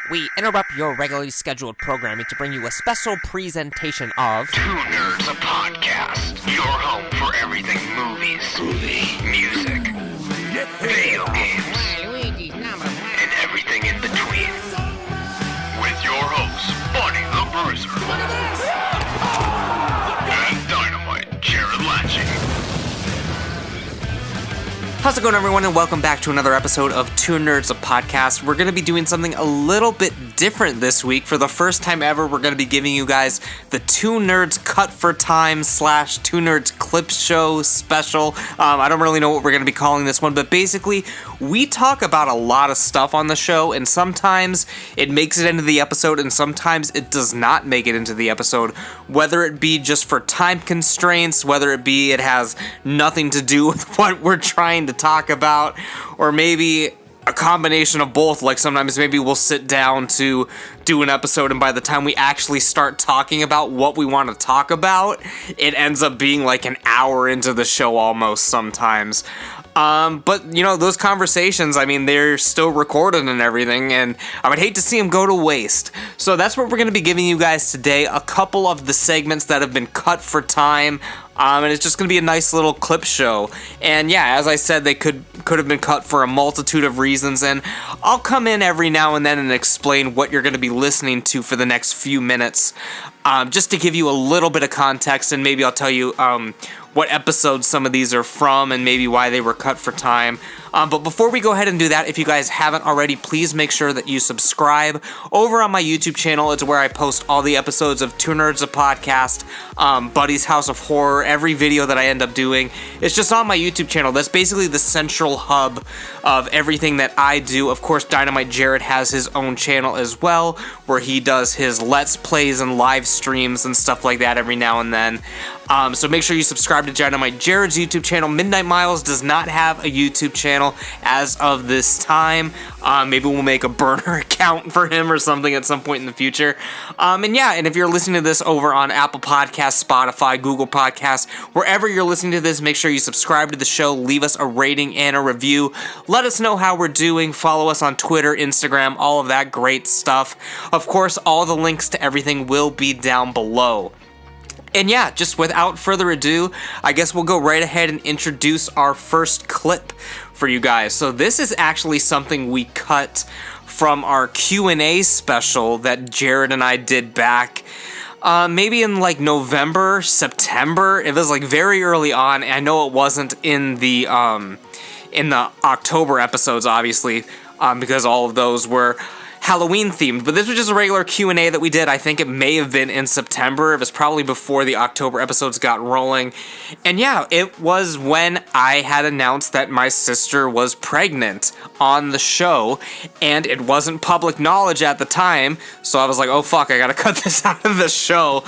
we interrupt your regularly scheduled programming to bring you a special presentation of Two Nerds, a podcast. Your home for everything movies, music, video games, and everything in between. With your hosts, Bunny the Bruiser, and Dynamite Jared Latching. How's it going, everyone, and welcome back to another episode of Two Nerds, a podcast. We're going to be doing something a little bit different this week. For the first time ever, we're going to be giving you guys the Two Nerds Cut for Time / Two Nerds Clip Show special. I don't really know what we're going to be calling this one, but basically, we talk about a lot of stuff on the show, and sometimes it makes it into the episode, and sometimes it does not make it into the episode, whether it be just for time constraints, whether it be it has nothing to do with what we're trying to talk about, or maybe a combination of both. Like sometimes maybe we'll sit down to do an episode, and by the time we actually start talking about what we want to talk about, it ends up being like an hour into the show almost sometimes. But, you know, those conversations, I mean, they're still recorded and everything, and I would hate to see them go to waste. So that's what we're going to be giving you guys today, a couple of the segments that have been cut for time, and it's just going to be a nice little clip show. And yeah, as I said, they could have been cut for a multitude of reasons, and I'll come in every now and then and explain what you're going to be listening to for the next few minutes, just to give you a little bit of context, and maybe I'll tell you what episodes some of these are from and maybe why they were cut for time. But before we go ahead and do that, if you guys haven't already, please make sure that you subscribe over on my YouTube channel. It's where I post all the episodes of Two Nerds, a podcast, Buddy's House of Horror, every video that I end up doing. It's just on my YouTube channel. That's basically the central hub of everything that I do. Of course, Dynamite Jared has his own channel as well, where he does his Let's Plays and live streams and stuff like that every now and then. So make sure you subscribe to Dynamite Jared's YouTube channel. Midnight Miles does not have a YouTube channel as of this time. Maybe we'll make a burner account for him or something at some point in the future. And if you're listening to this over on Apple Podcasts, Spotify, Google Podcasts, wherever you're listening to this, make sure you subscribe to the show, leave us a rating and a review. Let us know how we're doing. Follow us on Twitter, Instagram, all of that great stuff. Of course, all the links to everything will be down below. And yeah, just without further ado, I guess we'll go right ahead and introduce our first clip for you guys. So this is actually something we cut from our Q&A special that Jared and I did back maybe in like November, September. It was like very early on. I know it wasn't in the October episodes, obviously, because all of those were Halloween themed, but this was just a regular Q&A that we did. I think it may have been in September. It was probably before the October episodes got rolling. And yeah, it was when I had announced that my sister was pregnant on the show, and it wasn't public knowledge at the time, so I was like, oh fuck, I gotta cut this out of the show.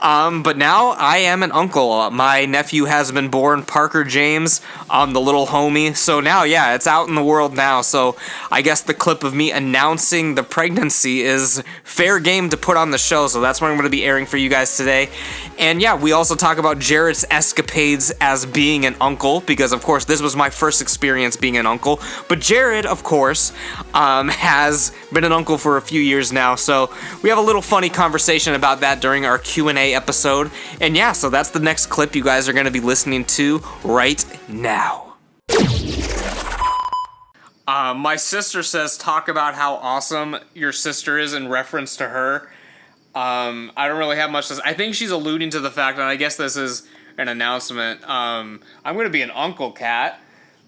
But now I am an uncle. My nephew has been born, Parker James, the little homie. So now, yeah, it's out in the world now, so I guess the clip of me announcing the pregnancy is fair game to put on the show, so that's what I'm going to be airing for you guys today. And yeah, we also talk about Jared's escapades as being an uncle, because of course this was my first experience being an uncle, but Jared, of course, has been an uncle for a few years now, so we have a little funny conversation about that during our Q&A episode. And yeah, so that's the next clip you guys are going to be listening to right now. My sister says, talk about how awesome your sister is in reference to her. I don't really have much to say. I think she's alluding to the fact, and I guess this is an announcement. I'm going to be an uncle, Kat.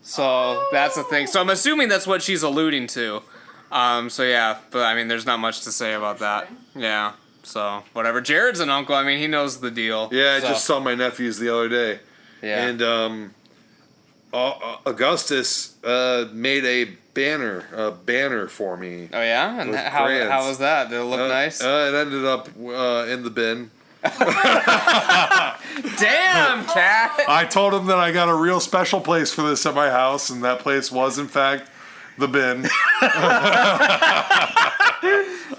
So that's the thing. So I'm assuming that's what she's alluding to. So yeah, but I mean, there's not much to say about that. Yeah, so whatever. Jared's an uncle. I mean, he knows the deal. Yeah, I just saw my nephews the other day. Yeah. And Augustus made a banner for me. Oh yeah? And how was that? Did it look nice? It ended up in the bin. Damn, Cat! I told him that I got a real special place for this at my house, and that place was, in fact, the bin.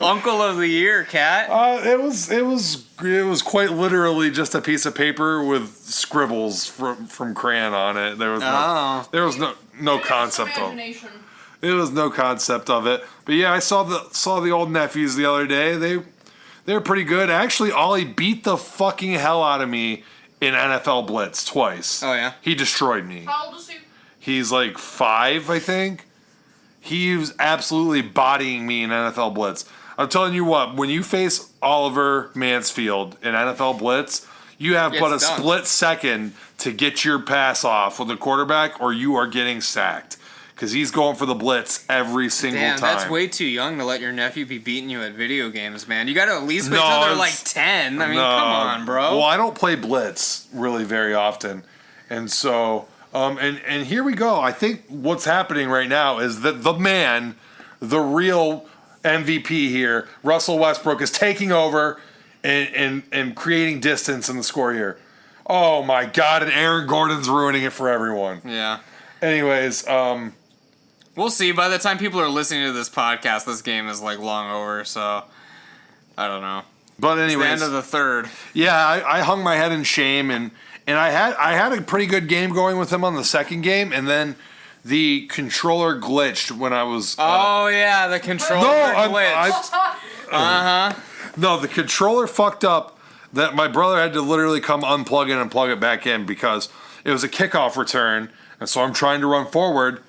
Uncle of the Year, Cat. It was quite literally just a piece of paper with scribbles from crayon on it. There was no concept of. was no concept of it. But yeah, I saw the old nephews the other day. They're pretty good. Actually, Ollie beat the fucking hell out of me in NFL Blitz twice. Oh, yeah? He destroyed me. How old is he? He's like 5, I think. He was absolutely bodying me in NFL Blitz. I'm telling you what, when you face Oliver Mansfield in NFL Blitz, you have but a split second to get your pass off with the quarterback, or you are getting sacked. Because he's going for the blitz every single time. Damn, that's way too young to let your nephew be beating you at video games, man. You got to at least wait till they're like 10. I mean, come on, bro. Well, I don't play blitz really very often. And so, and here we go. I think what's happening right now is that the man, the real MVP here, Russell Westbrook, is taking over and creating distance in the score here. Oh, my God. And Aaron Gordon's ruining it for everyone. Yeah. Anyways, we'll see. By the time people are listening to this podcast, this game is like long over, so I don't know. But anyways, it's the end of the third. Yeah, I hung my head in shame, and I had a pretty good game going with him on the second game, and then the controller glitched when I was. Oh yeah, the controller glitched. No, the controller fucked up. That my brother had to literally come unplug it and plug it back in because it was a kickoff return, and so I'm trying to run forward.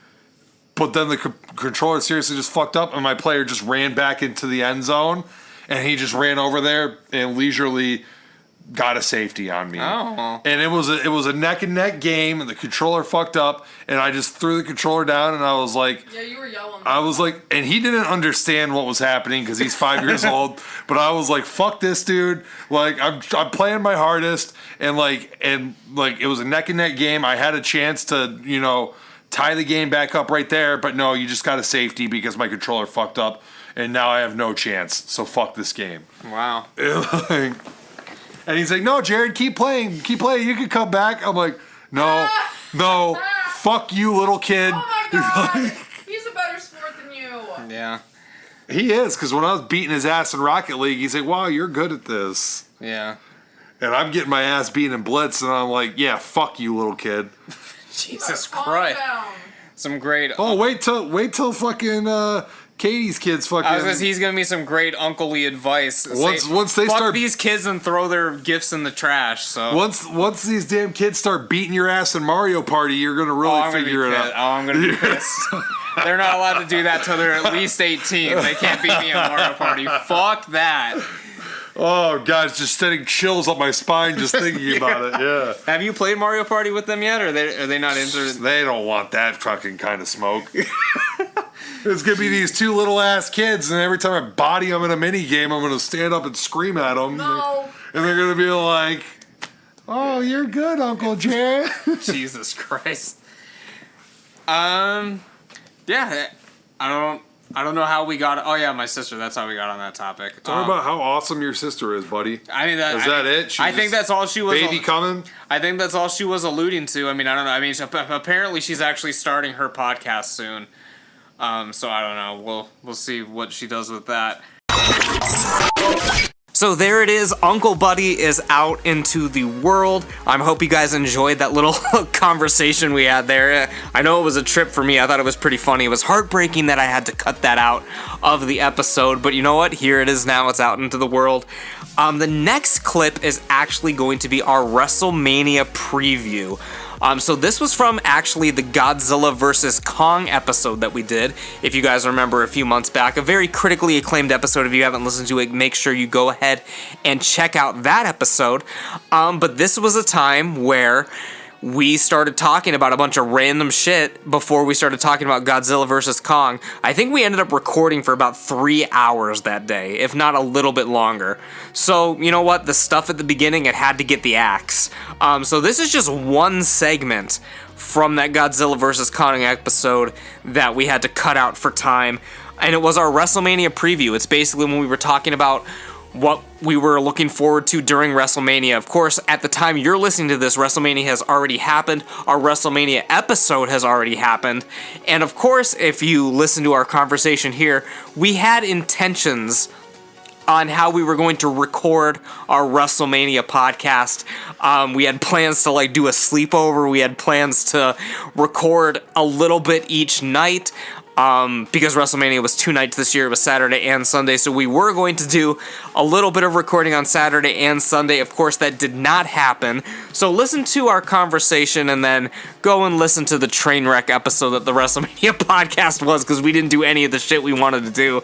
But then the controller seriously just fucked up, and my player just ran back into the end zone, and he just ran over there and leisurely got a safety on me. Oh. And it was a neck and neck game, and the controller fucked up, and I just threw the controller down, and I was like, yeah, you were yelling. I was like, and he didn't understand what was happening because he's 5 years old. But I was like, fuck this dude. Like I'm playing my hardest, and it was a neck and neck game. I had a chance to tie the game back up right there, but no, you just got a safety because my controller fucked up, and now I have no chance. So fuck this game. Wow. And he's like, no, Jared, keep playing. You can come back. I'm like, no, fuck you, little kid. Oh my God. He's a better sport than you. Yeah. He is, because when I was beating his ass in Rocket League, he's like, wow, you're good at this. Yeah. And I'm getting my ass beaten in Blitz, and I'm like, yeah, fuck you, little kid. Jesus Christ. Some great. Oh, wait till fucking Katie's kids fucking. I was gonna say he's giving me some great unclely advice. Once they fuck start these kids and throw their gifts in the trash. So once these damn kids start beating your ass in Mario Party, you're gonna really figure it out. Oh, I'm gonna be pissed. They're not allowed to do that till they're at least 18. They can't beat me in Mario Party. Fuck that. Oh God, it's just sending chills up my spine just thinking about it. Yeah. Have you played Mario Party with them yet, or are they not interested? They don't want that fucking kind of smoke. It's gonna be these two little ass kids, and every time I body them in a mini game, I'm gonna stand up and scream at them. No. And they're gonna be like, "Oh, you're good, Uncle Jared." Jesus Christ. Yeah, I don't know how we got. Oh yeah, my sister. That's how we got on that topic. Talk about how awesome your sister is, buddy. I mean, is that it? I think that's all she was. Baby coming. I think that's all she was alluding to. I mean, I don't know. I mean, apparently she's actually starting her podcast soon. So I don't know. We'll see what she does with that. So there it is. Uncle Buddy is out into the world. I hope you guys enjoyed that little conversation we had there. I know it was a trip for me. I thought it was pretty funny. It was heartbreaking that I had to cut that out of the episode, but you know what? Here it is now. It's out into the world. The next clip is actually going to be our Wrestlemania preview. So this was from actually the Godzilla vs. Kong episode that we did, if you guys remember a few months back. A very critically acclaimed episode. If you haven't listened to it, make sure you go ahead and check out that episode. But this was a time where we started talking about a bunch of random shit before we started talking about Godzilla vs. Kong. I think we ended up recording for about 3 hours that day, if not a little bit longer. So, you know what? The stuff at the beginning, it had to get the axe. So this is just one segment from that Godzilla vs. Kong episode that we had to cut out for time. And it was our WrestleMania preview. It's basically when we were talking about what we were looking forward to during WrestleMania. Of course, at the time you're listening to this, WrestleMania has already happened. Our WrestleMania episode has already happened. And of course, if you listen to our conversation here, we had intentions on how we were going to record our WrestleMania podcast. We had plans to do a sleepover. We had plans to record a little bit each night. because WrestleMania was 2 nights this year. It was Saturday and Sunday, so we were going to do a little bit of recording on Saturday and Sunday. Of course, that did not happen. So listen to our conversation and then go and listen to the train wreck episode that the WrestleMania podcast was, because we didn't do any of the shit we wanted to do.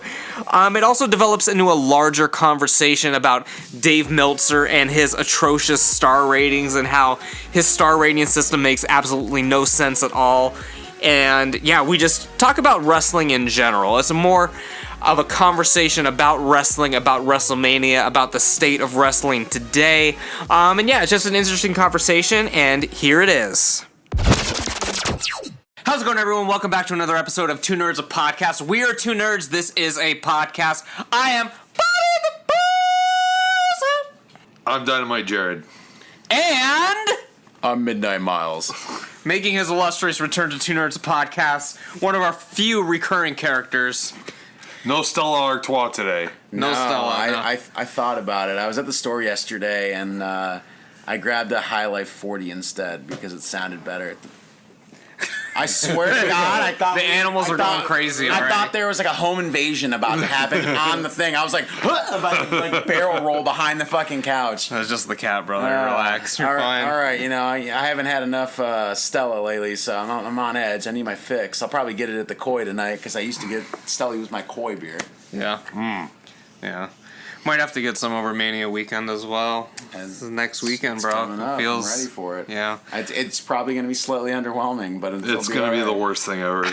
It also develops into a larger conversation about Dave Meltzer and his atrocious star ratings and how his star rating system makes absolutely no sense at all. And yeah, we just talk about wrestling in general. It's more of a conversation about wrestling, about WrestleMania, about the state of wrestling today. And yeah, it's just an interesting conversation, and here it is. How's it going, everyone? Welcome back to another episode of Two Nerds, a Podcast. We are Two Nerds. This is a podcast. I am Bobby the Boss. I'm Dynamite Jared. And I'm Midnight Miles. making his illustrious return to Two Nerds, a Podcast, one of our few recurring characters. No Stella Artois today. No Stella. No. I thought about it. I was at the store yesterday and I grabbed a High Life 40 instead because it sounded better. I swear to God, I thought the animals are going crazy. I thought there was like a home invasion about to happen on the thing. I was like, like barrel roll behind the fucking couch. That's just the cat, brother. Relax, you're fine. All right, you know, I haven't had enough Stella lately, so I'm on edge. I need my fix. I'll probably get it at the Koi tonight because I used to get Stella was my Koi beer. Yeah. Yeah. Might have to get some over Mania weekend as well. This is next weekend, bro. Coming up. Feels, I'm ready for it. Yeah. It's probably going to be slightly underwhelming, but It's going to be the worst thing ever.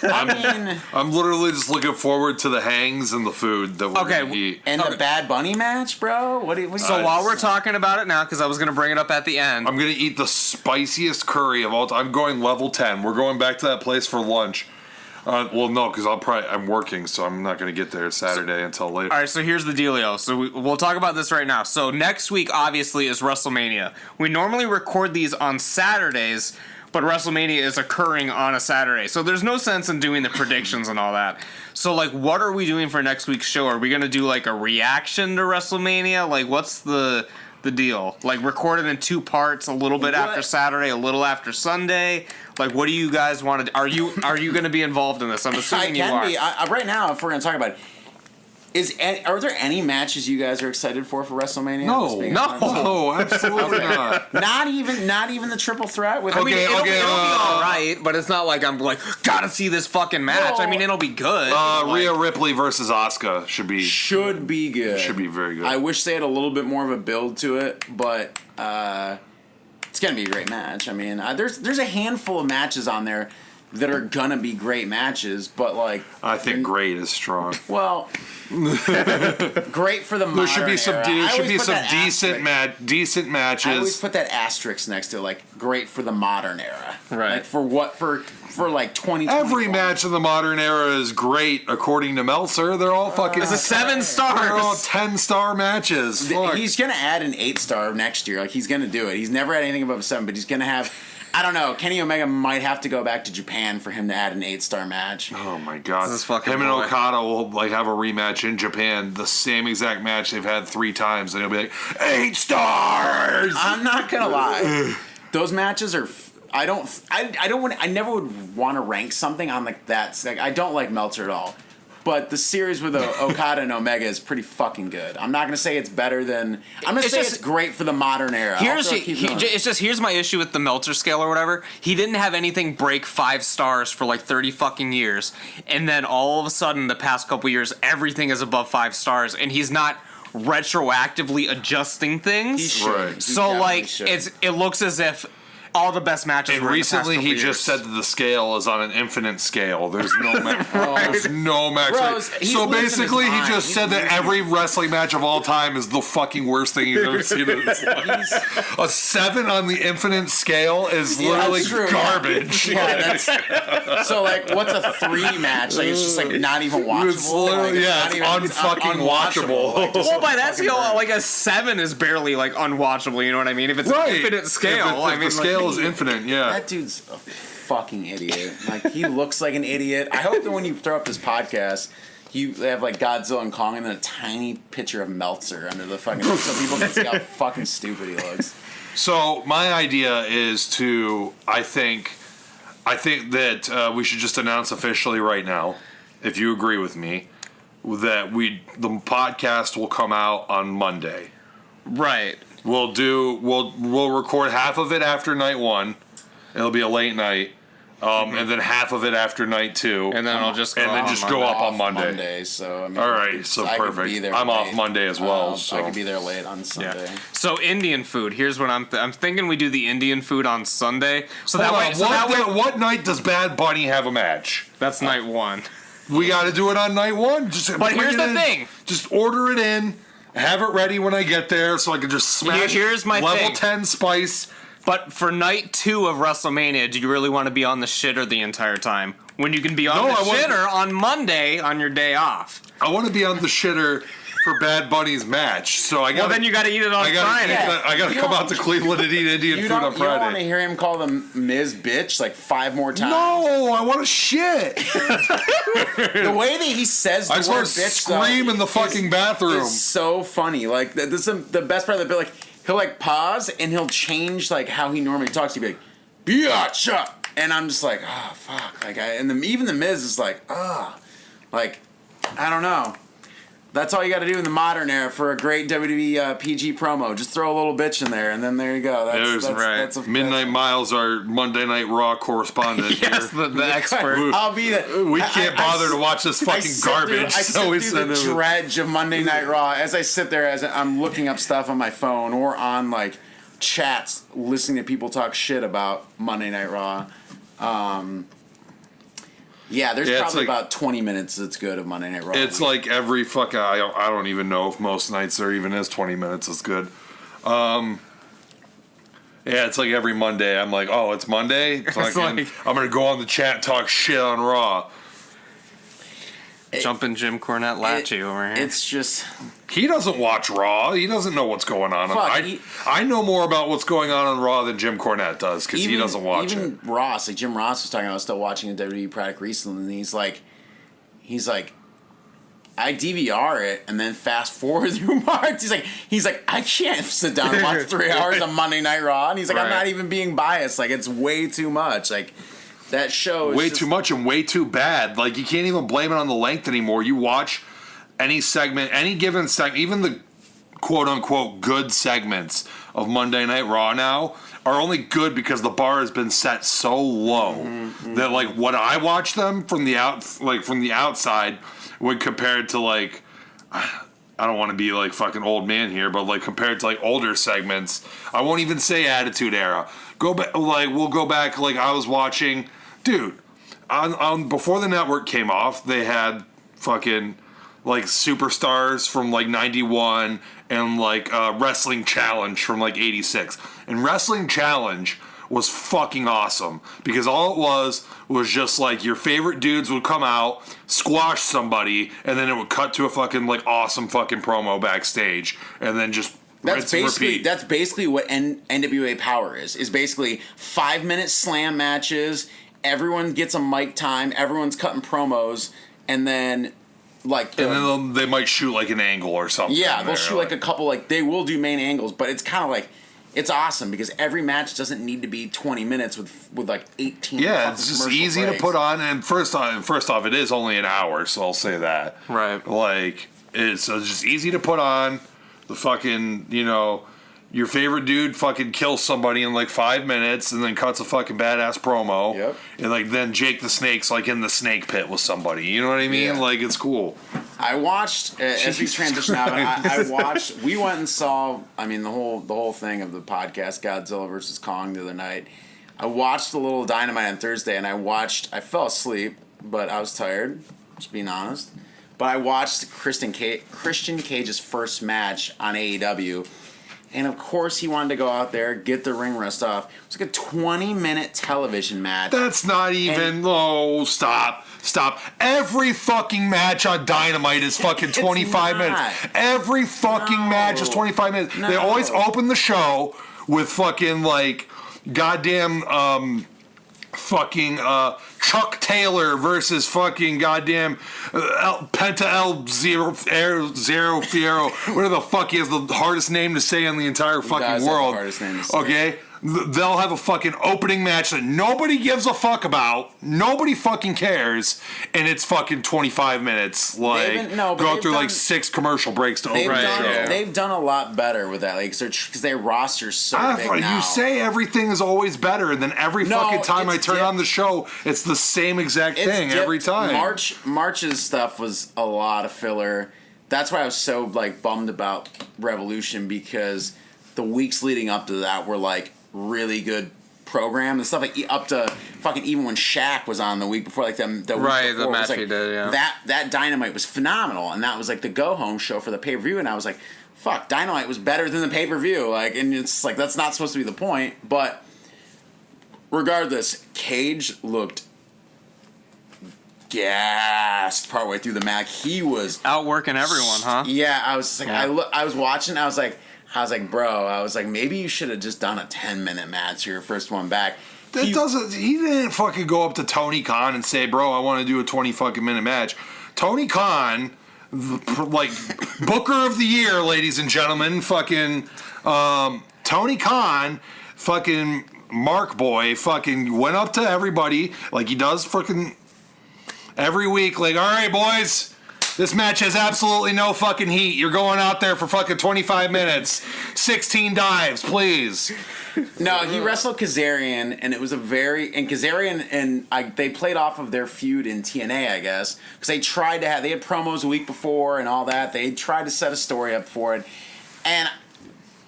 I'm literally just looking forward to the hangs and the food that we're going to eat. And the Bad Bunny match, bro? What so while we're talking about it now, because I was going to bring it up at the end. I'm going to eat the spiciest curry of all time. I'm going level 10. We're going back to that place for lunch. Well, no, because I'm working, so I'm not going to get there Saturday until later. All right, so here's the dealio. So we'll talk about this right now. So next week, obviously, is WrestleMania. We normally record these on Saturdays, but WrestleMania is occurring on a Saturday. So there's no sense in doing the predictions and all that. So, like, what are we doing for next week's show? Are we going to do, like, a reaction to WrestleMania? Like, what's the deal? Like, recorded in 2 parts, a little bit after Saturday, a little after Sunday? Like, what do you guys want to do? Are you going to be involved in this? I'm assuming you are. I can be. Right now, if we're going to talk about it, are there any matches you guys are excited for WrestleMania? No, absolutely not. Not even the triple threat with. I mean, it'll be all right, but it's not like I'm like gotta see this fucking match. Well, I mean, it'll be good. Rhea Ripley versus Asuka should be good. Should be very good. I wish they had a little bit more of a build to it, but it's gonna be a great match. I mean, there's a handful of matches on there that are gonna be great matches, but like I think great is strong. Well, great for the modern There should be some decent matches. I always put that asterisk next to it, like great for the modern era. Right. Like for like 2020. Every match in the modern era is great, according to Meltzer. They're all fucking. It's a 7 stars. They're all 10-star matches. Fuck. He's gonna add an 8-star next year. Like he's gonna do it. He's never had anything above a 7, but he's gonna have. I don't know. Kenny Omega might have to go back to Japan for him to add an 8-star match. Oh my god! This is fucking him and Okada will like have a rematch in Japan, the same exact match they've had 3 times, and he'll be like 8 stars. I'm not gonna lie. Those matches are. I never would want to rank something on like that. Like I don't like Meltzer at all. But the series with Okada and Omega is pretty fucking good. I'm not going to say it's better than... I'm going to say it's great for the modern era. Here's my issue with the Meltzer scale or whatever. He didn't have anything break 5 stars for like 30 fucking years. And then all of a sudden, the past couple years, everything is above 5 stars. And he's not retroactively adjusting things. He should. Right. So like, it looks as if... all the best matches. And were recently, in the past he couple just years. said that the scale is on an infinite scale. There's no match. There's no match. Bros, So basically, he just said that every wrestling match of all time is the fucking worst thing he's ever seen in his life. A 7 on the infinite scale is literally garbage. Yeah, so like, what's a 3 match? Like it's just like not even watchable. It's literally, it's unfucking watchable. Like, well, by that scale, like a 7 is barely like unwatchable. You know what I mean? If it's an infinite scale, If the scale is infinite, yeah. That dude's a fucking idiot. Like he looks like an idiot. I hope that when you throw up this podcast, you have like Godzilla and Kong and then a tiny picture of Meltzer under the fucking so people can see how fucking stupid he looks. So my idea is to, I think, I think that we should just announce officially right now, if you agree with me, that the podcast will come out on Monday. Right. We'll record half of it after night 1. It'll be a late night. And then half of it after night 2. And then I'll just go go up on Monday. So I mean, all right, so I could perfect. be there I'm late. off Monday as well. So I could be there late on Sunday. Yeah. So Indian food. Here's what I'm thinking. We do the Indian food on Sunday. So Hold that on, way. what night does Bad Bunny have a match? That's night 1. We got to do it on night 1. But here's the thing. Just order it in. Have it ready when I get there, so I can just smash. Here's my level thing. 10 spice. But for night 2 of WrestleMania, do you really want to be on the shitter the entire time? When you can be on the shitter on Monday on your day off. I want to be on the shitter for Bad Bunny's match. So I got. Well, then you got to eat it on Friday. I got to come out to Cleveland and eat Indian food on You don't want to Friday. hear him call the Miz bitch like 5 more times. No, I want to shit. The way that he says the I word start bitch scream in the fucking bathroom. is so funny. Like this is the best part of the bit. Like he'll like pause and he'll change like how he normally talks. He'll be like, "Biatch," and I'm just like, "Oh fuck!" Like, even the Miz is like, like I don't know. That's all you got to do in the modern era for a great WWE PG promo. Just throw a little bitch in there, and then there you go. That's Midnight Miles, our Monday Night Raw correspondent. Yes, here. the expert. I'll be the. We can't bother to watch this fucking garbage. I sit through the him. dredge of Monday Night Raw as I sit there as I'm looking up stuff on my phone or on like chats, listening to people talk shit about Monday Night Raw. Yeah, there's probably about 20 minutes that's good of Monday Night Raw. It's like every fucking. I don't even know if most nights there even is 20 minutes that's good. Yeah, it's like every Monday. I'm like, oh, it's Monday. I'm gonna go on the chat and talk shit on Raw. Jumping Jim Cornette Lachey over here. It's just He doesn't watch Raw. He doesn't know what's going on. Fuck, I know more about what's going on Raw than Jim Cornette does because he doesn't watch it. Even Ross, like Jim Ross was talking about still watching a WWE product recently, and he's like, I DVR it and then fast forward through March. He's like, I can't sit down and watch 3 hours of Monday Night Raw, and he's like, I'm not even being biased. Like, it's way too much. Like, that show is way too much and way too bad. Like, you can't even blame it on the length anymore. You watch any segment, any given segment, even the quote-unquote good segments of Monday Night Raw now are only good because the bar has been set so low that, like, when I watch them from the outside, when compared to, like, I don't want to be like fucking old man here, but like compared to like older segments, I won't even say Attitude Era. Go back, like we'll go back. Like I was watching, dude, on before the network came off, they had fucking like Superstars from like '91 and like Wrestling Challenge from like '86. And Wrestling Challenge was fucking awesome because all it was just like your favorite dudes would come out, squash somebody, and then it would cut to a fucking like awesome fucking promo backstage, and then just rinse and repeat. That's basically what NWA Power is basically 5-minute slam matches. Everyone gets a mic time. Everyone's cutting promos, and then like and then they might shoot like an angle or something. Yeah, they'll shoot like a couple. Like they will do main angles, but it's kind of like. It's awesome because every match doesn't need to be 20 minutes with like 18. Yeah, it's just easy to put on. And first off, it is only an hour, so I'll say that. Right. Like it's just easy to put on. The fucking your favorite dude fucking kills somebody in like 5 minutes and then cuts a fucking badass promo. Yep. And like then Jake the Snake's like in the snake pit with somebody. You know what I mean? Yeah. Like it's cool. I watched as we transition out. I watched. We went and saw. I mean the whole thing of the podcast Godzilla vs Kong the other night. I watched a little Dynamite on Thursday, and I fell asleep, but I was tired. Just being honest. But I watched Christian Cage's first match on AEW. And of course, he wanted to go out there, get the ring rust off. It was like a 20-minute television match. That's not even. Stop. Every fucking match on Dynamite is fucking 25 minutes. Every fucking match is 25 minutes. No. They always open the show with fucking like goddamn fucking Chuck Taylor versus fucking goddamn Penta El Zero Fiero, whatever the fuck he has the hardest name to say in the entire fucking world. The hardest name to say. Okay, they'll have a fucking opening match that nobody gives a fuck about, nobody fucking cares, and it's fucking 25 minutes. Like, go through like 6 commercial breaks to open the show. They've done a lot better with that, like, because their roster's so big now. You say everything is always better, and then every fucking time I turn on the show, it's the same exact thing every time. March's stuff was a lot of filler. That's why I was so like bummed about Revolution, because the weeks leading up to that were like really good program and stuff, like up to fucking even when Shaq was on the week before, like the week before, the match like, he did, yeah. That Dynamite was phenomenal, and that was like the go home show for the pay per view, and I was like, fuck, Dynamite was better than the pay per view, like, and it's like that's not supposed to be the point, but regardless, Cage looked gassed partway through the match. He was outworking everyone, huh? Yeah, I was like, I was watching, I was like, bro, maybe you should have just done a 10-minute match, your first one back. He didn't fucking go up to Tony Khan and say, bro, I want to do a 20 fucking minute match. Tony Khan, like, Booker of the Year, ladies and gentlemen, fucking, Tony Khan, fucking Mark Boy, fucking went up to everybody, like he does fucking every week, like, all right, boys, this match has absolutely no fucking heat. You're going out there for fucking 25 minutes. 16 dives, please. No, he wrestled Kazarian, and it was Kazarian and they played off of their feud in TNA, I guess, because they had promos a week before and all that. They tried to set a story up for it, and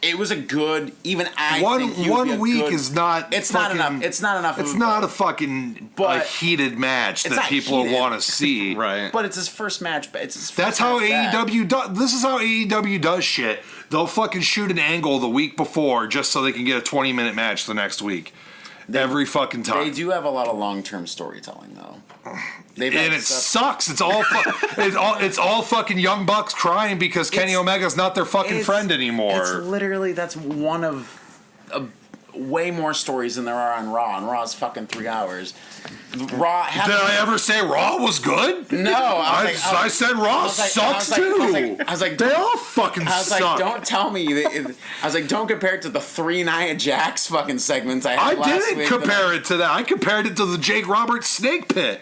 it was a good, even I think he would be a week good, is not. It's fucking, not enough. It's not enough. It's not a fucking heated match that people want to see. Right. But it's his first match. It's his first That's how match AEW does. This is how AEW does shit. They'll fucking shoot an angle the week before just so they can get a 20-minute match the next week. Every fucking time. They do have a lot of long-term storytelling, though. Sucks. It's all it's all fucking young bucks crying because Kenny Omega's not their fucking friend anymore. It's literally, that's one of way more stories than there are on Raw. And Raw's fucking 3 hours. Did I ever say Raw was good? No, I said Raw sucks too. I was like, they all fucking suck. Like, don't tell me. I was like, don't compare it to the 3 Nia Jax fucking segments I had last week. I didn't compare it to that. I compared it to the Jake Roberts snake pit.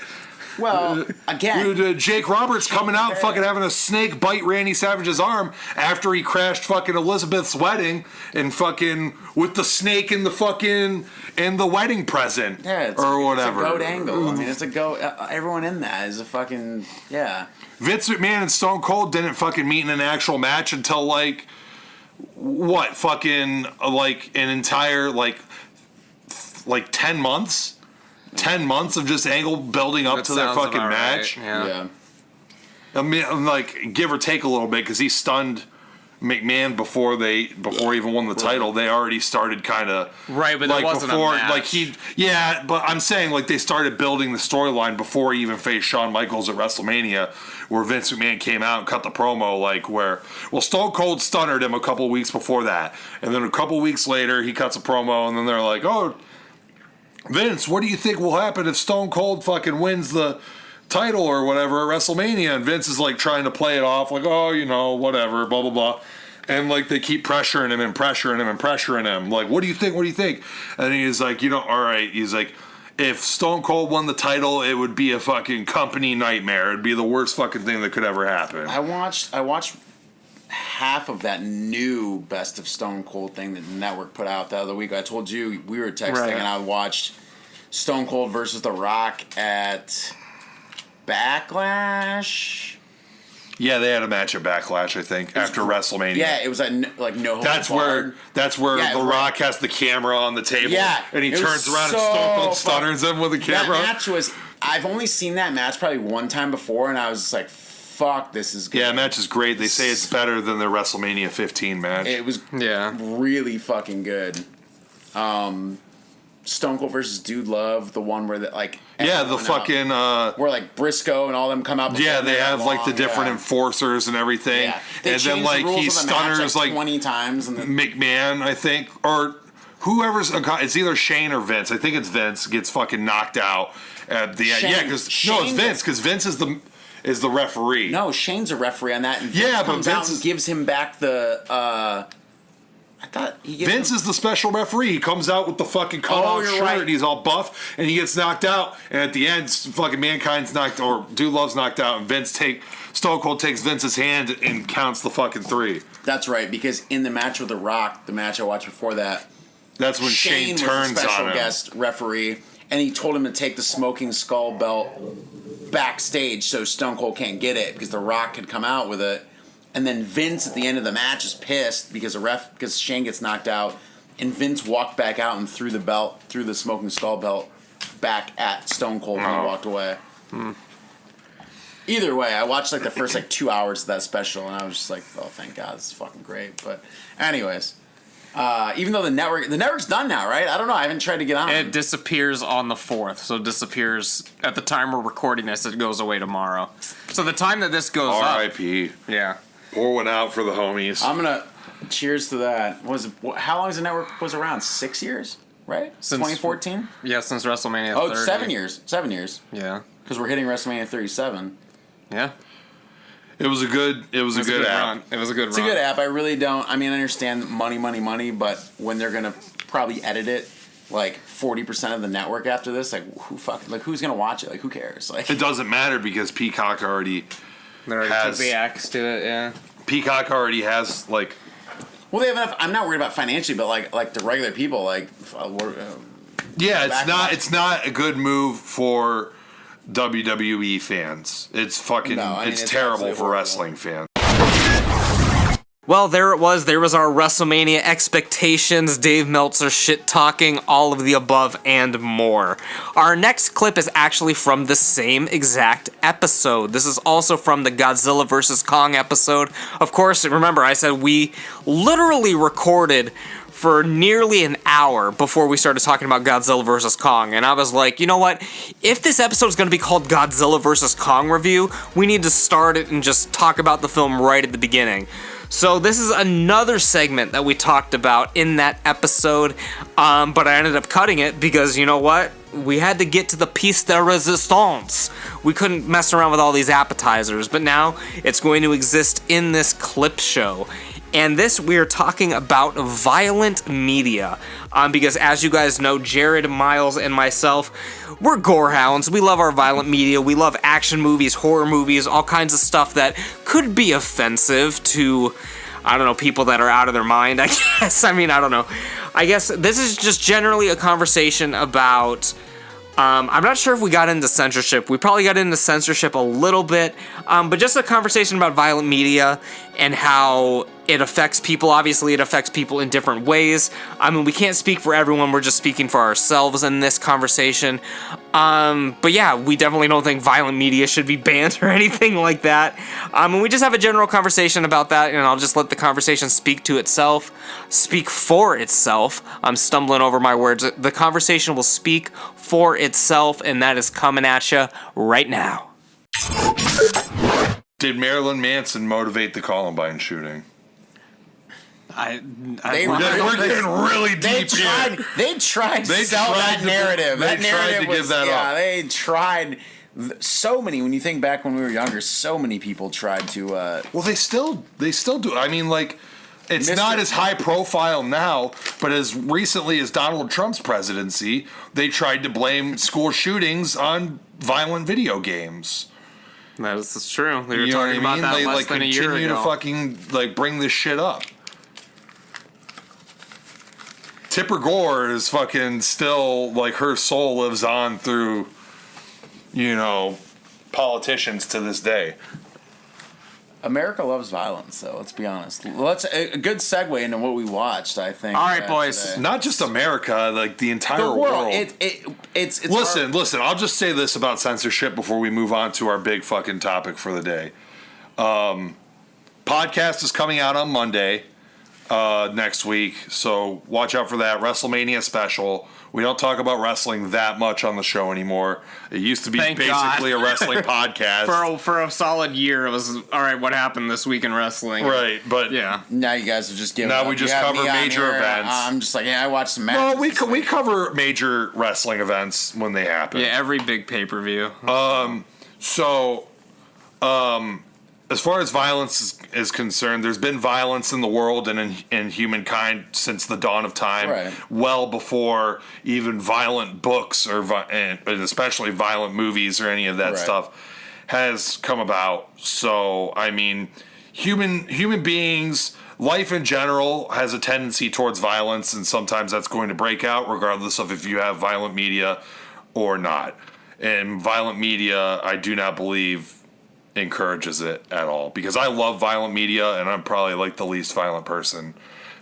Well, again, Jake Roberts coming out fucking having a snake bite Randy Savage's arm after he crashed fucking Elizabeth's wedding and fucking with the snake in the fucking in the wedding present or whatever. It's a goat angle. I mean, it's a goat. Everyone in that is a fucking Vince McMahon and Stone Cold didn't fucking meet in an actual match until like what fucking like an entire like 10 months. 10 months of just angle building up to their fucking match. Right. Yeah. I mean, like, give or take a little bit, because he stunned McMahon before he even won the title. They already started kind of right, but like wasn't before, a match. Like but I'm saying like they started building the storyline before he even faced Shawn Michaels at WrestleMania, where Vince McMahon came out and cut the promo Stone Cold stunnered him a couple weeks before that, and then a couple weeks later he cuts a promo, and then they're like, oh, Vince, what do you think will happen if Stone Cold fucking wins the title or whatever at WrestleMania? And Vince is like trying to play it off like, oh, you know, whatever, blah, blah, blah. And like they keep pressuring him and pressuring him and pressuring him. Like, what do you think? What do you think? And he's like, all right. He's like, if Stone Cold won the title, it would be a fucking company nightmare. It'd be the worst fucking thing that could ever happen. I watched half of that new Best of Stone Cold thing that the network put out the other week. I told you we were texting, and I watched Stone Cold versus The Rock at Backlash. Yeah, they had a match at Backlash, I think, after WrestleMania. Yeah, it was at No Holds Barred. That's where The Rock has the camera on the table. Yeah, and he turns around and Stone Cold stunners him with the camera. That match was. I've only seen that match probably one time before, and I was just like, fuck, this is good. Yeah, match is great. They say it's better than the WrestleMania 15 match. It was really fucking good. Stone Cold versus Dude Love, the one where where like Briscoe and all them come out. Yeah, they have like the different enforcers and everything. Yeah. And then like he stunners like 20 times. And McMahon, I think, or whoever's it's either Shane or Vince. I think it's Vince gets fucking knocked out at the end. Yeah, it's Vince because Vince is the referee. No, Shane's a referee on that. And Vince comes out and gives him back the I thought he gets Vince is the special referee. He comes out with the fucking cut-off shirt, right. and he's all buff, and he gets knocked out. And at the end, fucking Mankind's knocked, or Dude Love's knocked out, and Stone Cold takes Vince's hand and counts the fucking 3. That's right, because in the match with The Rock, the match I watched before that, that's when Shane turns was the special on him. guest referee, and he told him to take the smoking skull belt backstage so Stone Cold can't get it because The Rock had come out with it. And then Vince at the end of the match is pissed because Shane gets knocked out, and Vince walked back out and threw the smoking skull belt back at Stone Cold when he walked away. Either way, I watched like the first 2 hours of that special, and I was just like, oh, thank God, this is fucking great. But anyways, even though the network's done now, right? I don't know. I haven't tried to get on. It disappears on the 4th, so it disappears at the time we're recording this. It goes away tomorrow. So the time that this goes R.I.P. Yeah. Pour one out for the homies. I'm gonna cheers to that. How long has the network was around? 6 years, right? Since 2014. Yeah, since WrestleMania. Oh, 30. 7 years. 7 years. Yeah. Because we're hitting WrestleMania 37. Yeah. It was a good app. It was a good run. It's a good app. I really don't. I mean, I understand money, but when they're gonna probably edit it, 40% of the network after this, who's gonna watch it? Who cares? It doesn't matter because Peacock already Took the axe to it. Yeah. Peacock already has well, they have enough. I'm not worried about financially, but like the regular people, yeah, it's not a good move for WWE fans. It's fucking it's terrible for wrestling fans. Well, there it was. There was our WrestleMania expectations, Dave Meltzer shit-talking, all of the above, and more. Our next clip is actually from the same exact episode. This is also from the Godzilla vs. Kong episode. Of course, remember, I said we literally recorded for nearly an hour before we started talking about Godzilla vs. Kong, and I was like, you know what? If this episode is going to be called Godzilla vs. Kong Review, we need to start it and just talk about the film right at the beginning. So this is another segment that we talked about in that episode, but I ended up cutting it because, you know what? We had to get to the piece de resistance. We couldn't mess around with all these appetizers, but now it's going to exist in this clip show. And this, we are talking about violent media. Because as you guys know, Jared, Miles, and myself, we're gorehounds. We love our violent media. We love action movies, horror movies, all kinds of stuff that could be offensive to, I don't know, people that are out of their mind, I guess. I mean, I don't know. I guess this is just generally a conversation about... I'm not sure if we got into censorship. We probably got into censorship a little bit, but just a conversation about violent media and how it affects people. Obviously, it affects people in different ways. I mean, we can't speak for everyone. We're just speaking for ourselves in this conversation. But yeah, we definitely don't think violent media should be banned or anything like that. And we just have a general conversation about that, and I'll just let the conversation speak to itself, speak for itself. I'm stumbling over my words. The conversation will speak for itself, and that is coming at you right now. Did Marilyn Manson motivate the Columbine shooting? We're getting really deep here. They tried to sell that narrative. They tried to give that up. They tried. So many. When you think back when we were younger, so many people tried to. Well, they still do. I mean, it's not as high profile now, but as recently as Donald Trump's presidency, they tried to blame school shootings on violent video games. That's true. They were talking about that less than a year ago. They continue to fucking bring this shit up. Tipper Gore is fucking still her soul lives on through, politicians to this day. America loves violence, so let's be honest. Let's a good segue into what we watched, I think. All right, boys. Today. Not just America, the entire world. It's listen. I'll just say this about censorship before we move on to our big fucking topic for the day. Podcast is coming out on Monday next week, so watch out for that. WrestleMania special. We don't talk about wrestling that much on the show anymore. It used to be basically a wrestling podcast. For a solid year, it was, all right, what happened this week in wrestling? Right, but yeah. Now you guys have just given now up. we just cover major events. I'm just I watched some matches. Well, we cover major wrestling events when they happen. Yeah, every big pay-per-view. as far as violence is concerned, there's been violence in the world and in humankind since the dawn of time, Right. well before even violent books and especially violent movies or any of that Right. stuff has come about. So, I mean, human beings, life in general has a tendency towards violence, and sometimes that's going to break out regardless of if you have violent media or not. And violent media, I do not believe encourages it at all, because I love violent media and I'm probably like the least violent person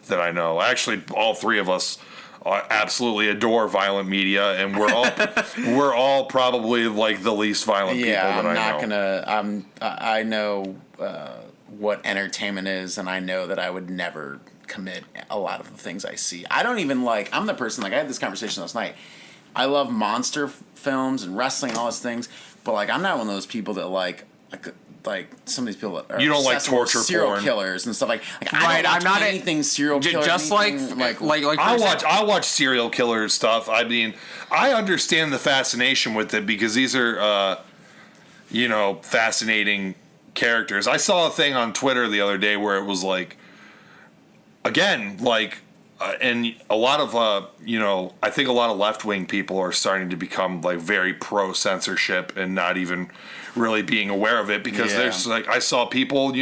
that I know. Actually, all three of us absolutely adore violent media, and we're all probably like the least violent people that I know. I know what entertainment is, and I know that I would never commit a lot of the things I see. I don't even like. I'm the person, like, I had this conversation last night. I love monster films and wrestling and all those things, but like I'm not one of those people that like some of these people that are You don't like obsessed with torture serial porn. killers and stuff like. Right, I I'm don't watch not anything serial killer. just like anything, for I example- watch serial killer stuff. I mean, I understand the fascination with it because these are, fascinating characters. I saw a thing on Twitter the other day where it was like, again, like, and a lot of, I think a lot of left-wing people are starting to become like very pro-censorship and not even really being aware of it, because there's like, I saw people,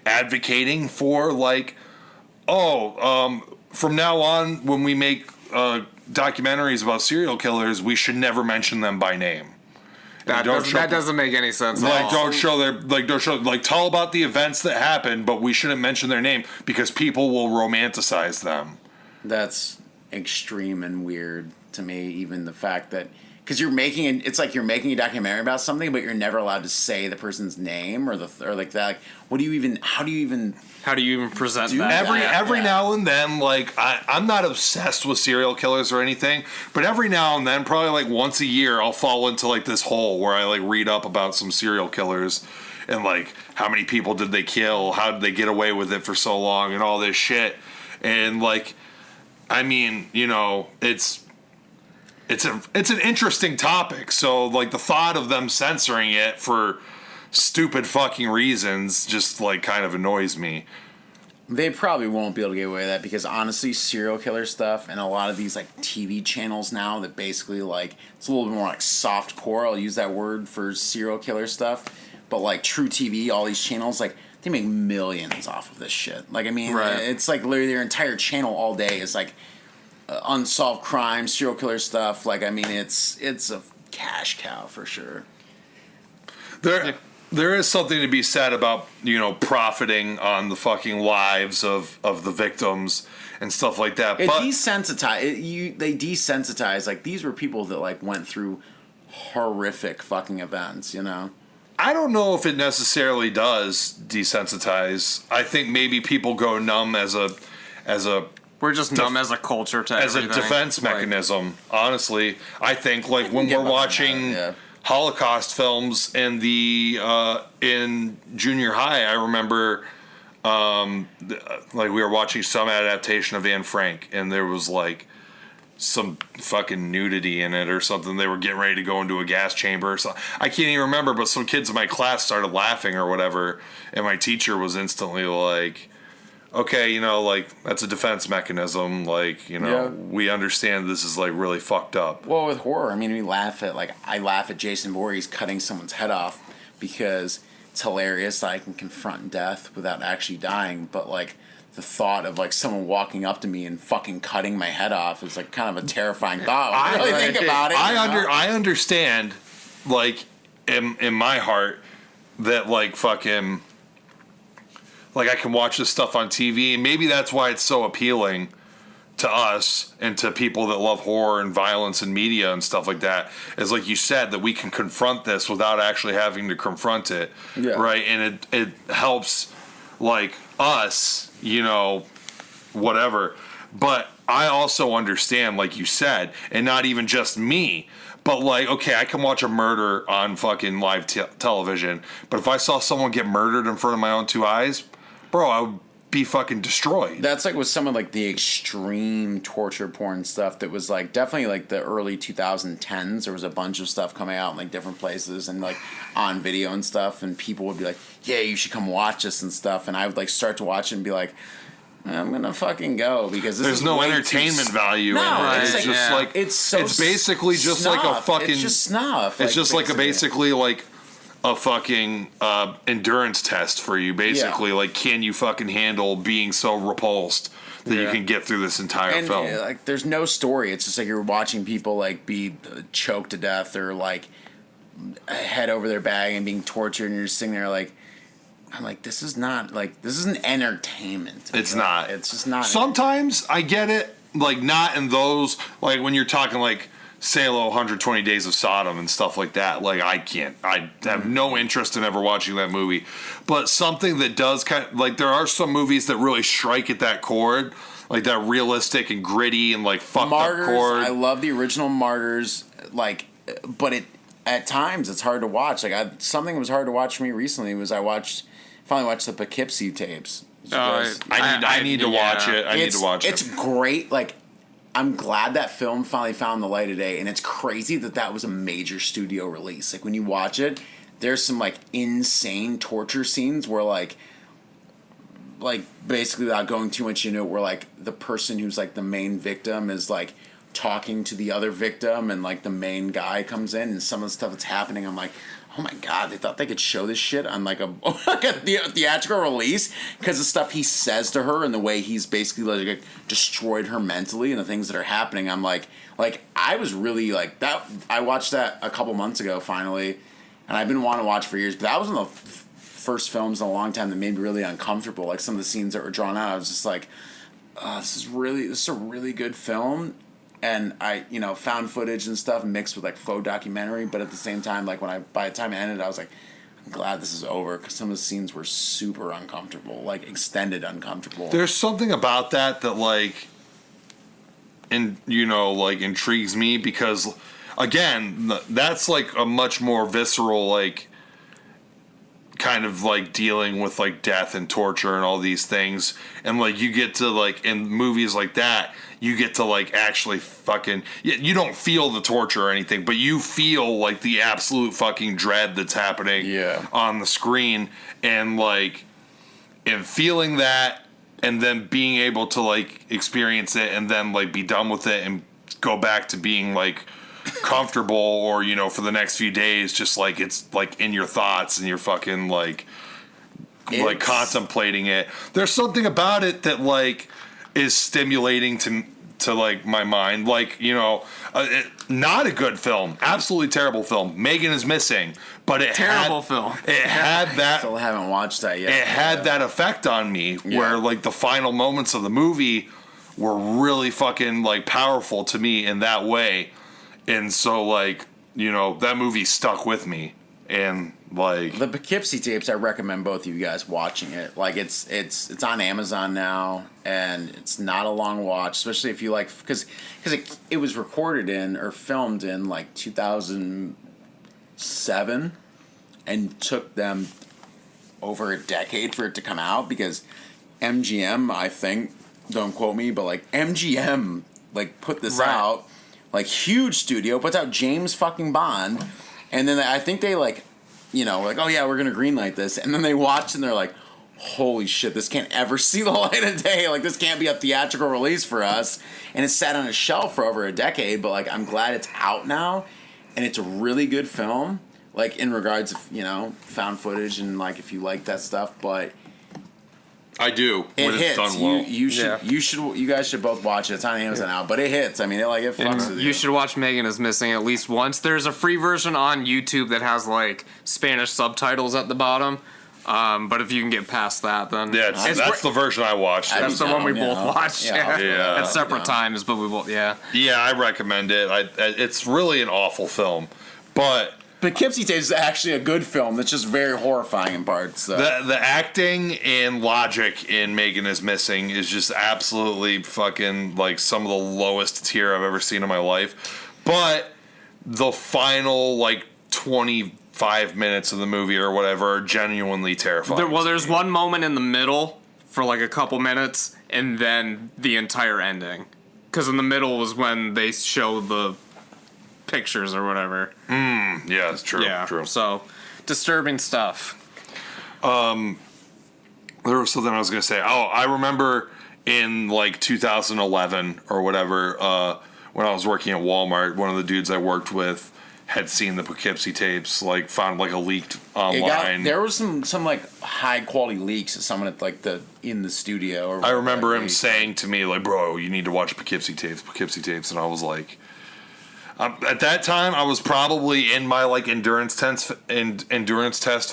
advocating for like, from now on, when we make documentaries about serial killers, we should never mention them by name. That doesn't make any sense. Like, at all. tell about the events that happened, but we shouldn't mention their name because people will romanticize them. That's extreme and weird to me. Even the fact that, because it's like you're making a documentary about something, but you're never allowed to say the person's name or like that. Like, how do you even present do that? Every now and then, like, I'm not obsessed with serial killers or anything, but every now and then, probably like once a year, I'll fall into like this hole where I like read up about some serial killers and like how many people did they kill, how did they get away with it for so long, and all this shit. And like, I mean, it's an interesting topic. So like the thought of them censoring it for stupid fucking reasons just like kind of annoys me. They probably won't be able to get away with that, because honestly, serial killer stuff and a lot of these like TV channels now that basically like, it's a little bit more like soft core. I'll use that word for serial killer stuff, but like True TV, all these channels, like they make millions off of this shit. Like, I mean, It's like literally their entire channel all day is like unsolved crimes, serial killer stuff. Like, I mean, it's a cash cow for sure. There is something to be said about, profiting on the fucking lives of the victims and stuff like that. They desensitize, like, these were people that like went through horrific fucking events, I don't know if it necessarily does desensitize. I think maybe people go numb as a We're just numb as a culture to as everything. a defense mechanism. Honestly, I think like when we're watching Holocaust films in in junior high, I remember like we were watching some adaptation of Anne Frank, and there was like some fucking nudity in it or something. They were getting ready to go into a gas chamber or something. I can't even remember, but some kids in my class started laughing or whatever, and my teacher was instantly like, okay, like, that's a defense mechanism. Like, we understand this is, like, really fucked up. Well, with horror, I mean, I laugh at Jason Voorhees cutting someone's head off because it's hilarious that I can confront death without actually dying, but, like, the thought of, like, someone walking up to me and fucking cutting my head off is, like, kind of a terrifying thought. I really think about it. I understand, like, in my heart that, like, fucking... Like, I can watch this stuff on TV, and maybe that's why it's so appealing to us and to people that love horror and violence and media and stuff like that. Is like you said, that we can confront this without actually having to confront it, right? And it helps, like, us, whatever. But I also understand, like you said, and not even just me, but, like, okay, I can watch a murder on fucking live television, but if I saw someone get murdered in front of my own two eyes... Bro, be fucking destroyed. That's like with some of like the extreme torture porn stuff that was like definitely like the early 2010s. There was a bunch of stuff coming out in like different places and like on video and stuff, and people would be like, yeah, you should come watch this and stuff, and I would like start to watch it and be like, I'm gonna fucking go because this there's is no way entertainment value in it. Right. It's just like it's basically just like a fucking it's just snuff. It's just like a basically like a fucking endurance test for you, basically. Yeah. Like, can you fucking handle being so repulsed that you can get through this entire film? Like, there's no story. It's just like you're watching people like be choked to death or like head over their bag and being tortured, and you're just sitting there like, I'm like, this isn't entertainment. It's not. It's just not. Sometimes I get it, like not in those, like when you're talking like Salo 120 Days of Sodom and stuff like that. Like I have no interest in ever watching that movie. But something that does kind of, like there are some movies that really strike at that chord, like that realistic and gritty and like fucked up chord. I love the original Martyrs, like, but at times it's hard to watch. Like something that was hard to watch for me recently was finally watched the Poughkeepsie tapes. I need to watch it. I need to watch it. It's great. Like, I'm glad that film finally found the light of day, and it's crazy that was a major studio release. Like, when you watch it, there's some, like, insane torture scenes where, like basically without going too much into it, where, like, the person who's, like, the main victim is, like, talking to the other victim, and, like, the main guy comes in, and some of the stuff that's happening, I'm like, oh my god, they thought they could show this shit on like a theatrical release because the stuff he says to her and the way he's basically like destroyed her mentally and the things that are happening. I'm like I was really like that. I watched that a couple months ago finally, and I've been wanting to watch for years. But that was one of the first films in a long time that made me really uncomfortable. Like some of the scenes that were drawn out, I was just like, this is a really good film. And I, found footage and stuff mixed with like faux documentary, but at the same time, like by the time it ended, I was like, I'm glad this is over because some of the scenes were super uncomfortable, like extended uncomfortable. There's something about that like, and like intrigues me because, again, that's like a much more visceral like kind of like dealing with like death and torture and all these things, and like you get to like in movies like that. You get to, like, actually fucking... You don't feel the torture or anything, but you feel, like, the absolute fucking dread that's happening on the screen. And, like, and feeling that and then being able to, like, experience it and then, like, be done with it and go back to being, like, comfortable or, for the next few days, just, like, it's, like, in your thoughts and you're fucking, like contemplating it. There's something about it that, like... is stimulating to like my mind, like not a good film, absolutely terrible film. Megan is Missing, but it film. It had that. Still haven't watched that yet. It had that effect on me where like the final moments of the movie were really fucking like powerful to me in that way, and so like that movie stuck with me. And like the Poughkeepsie tapes, I recommend both of you guys watching it. Like it's on Amazon now, and it's not a long watch, especially if you like because it was recorded in or filmed in like 2007, and took them over a decade for it to come out because MGM, I think, don't quote me, but like MGM like put this out, like huge studio puts out James fucking Bond. And then I think they like, oh yeah, we're going to greenlight this. And then they watch and they're like, holy shit, this can't ever see the light of day. Like, this can't be a theatrical release for us. And it's sat on a shelf for over a decade, but like, I'm glad it's out now. And it's a really good film, like in regards of, found footage and like if you like that stuff. But I do. It hits. It's done well. You guys should both watch it. It's on Amazon now, but it hits. I mean, it fucks with you. You should watch Megan is Missing at least once. There's a free version on YouTube that has like Spanish subtitles at the bottom. But if you can get past that, then that's the version I watched. That's the one we both watched. At separate times, but we both Yeah, I recommend it. It's really an awful film, but Poughkeepsie Tapes is actually a good film that's just very horrifying in parts. So. The acting and logic in Megan is Missing is just absolutely fucking like some of the lowest tier I've ever seen in my life. But the final like 25 minutes of the movie or whatever are genuinely terrifying. There's one moment in the middle for like a couple minutes, and then the entire ending. Because in the middle was when they show the pictures or whatever. Yeah, it's true. Yeah, True. so disturbing stuff. There was something I was going to say. Oh, I remember in like 2011 or whatever, when I was working at Walmart, one of the dudes I worked with had seen the Poughkeepsie tapes, like found like a leaked online. There was some like high quality leaks of someone at like in the studio. Or I remember him saying to me like, "Bro, you need to watch Poughkeepsie tapes," and I was like, at that time I was probably in my like endurance test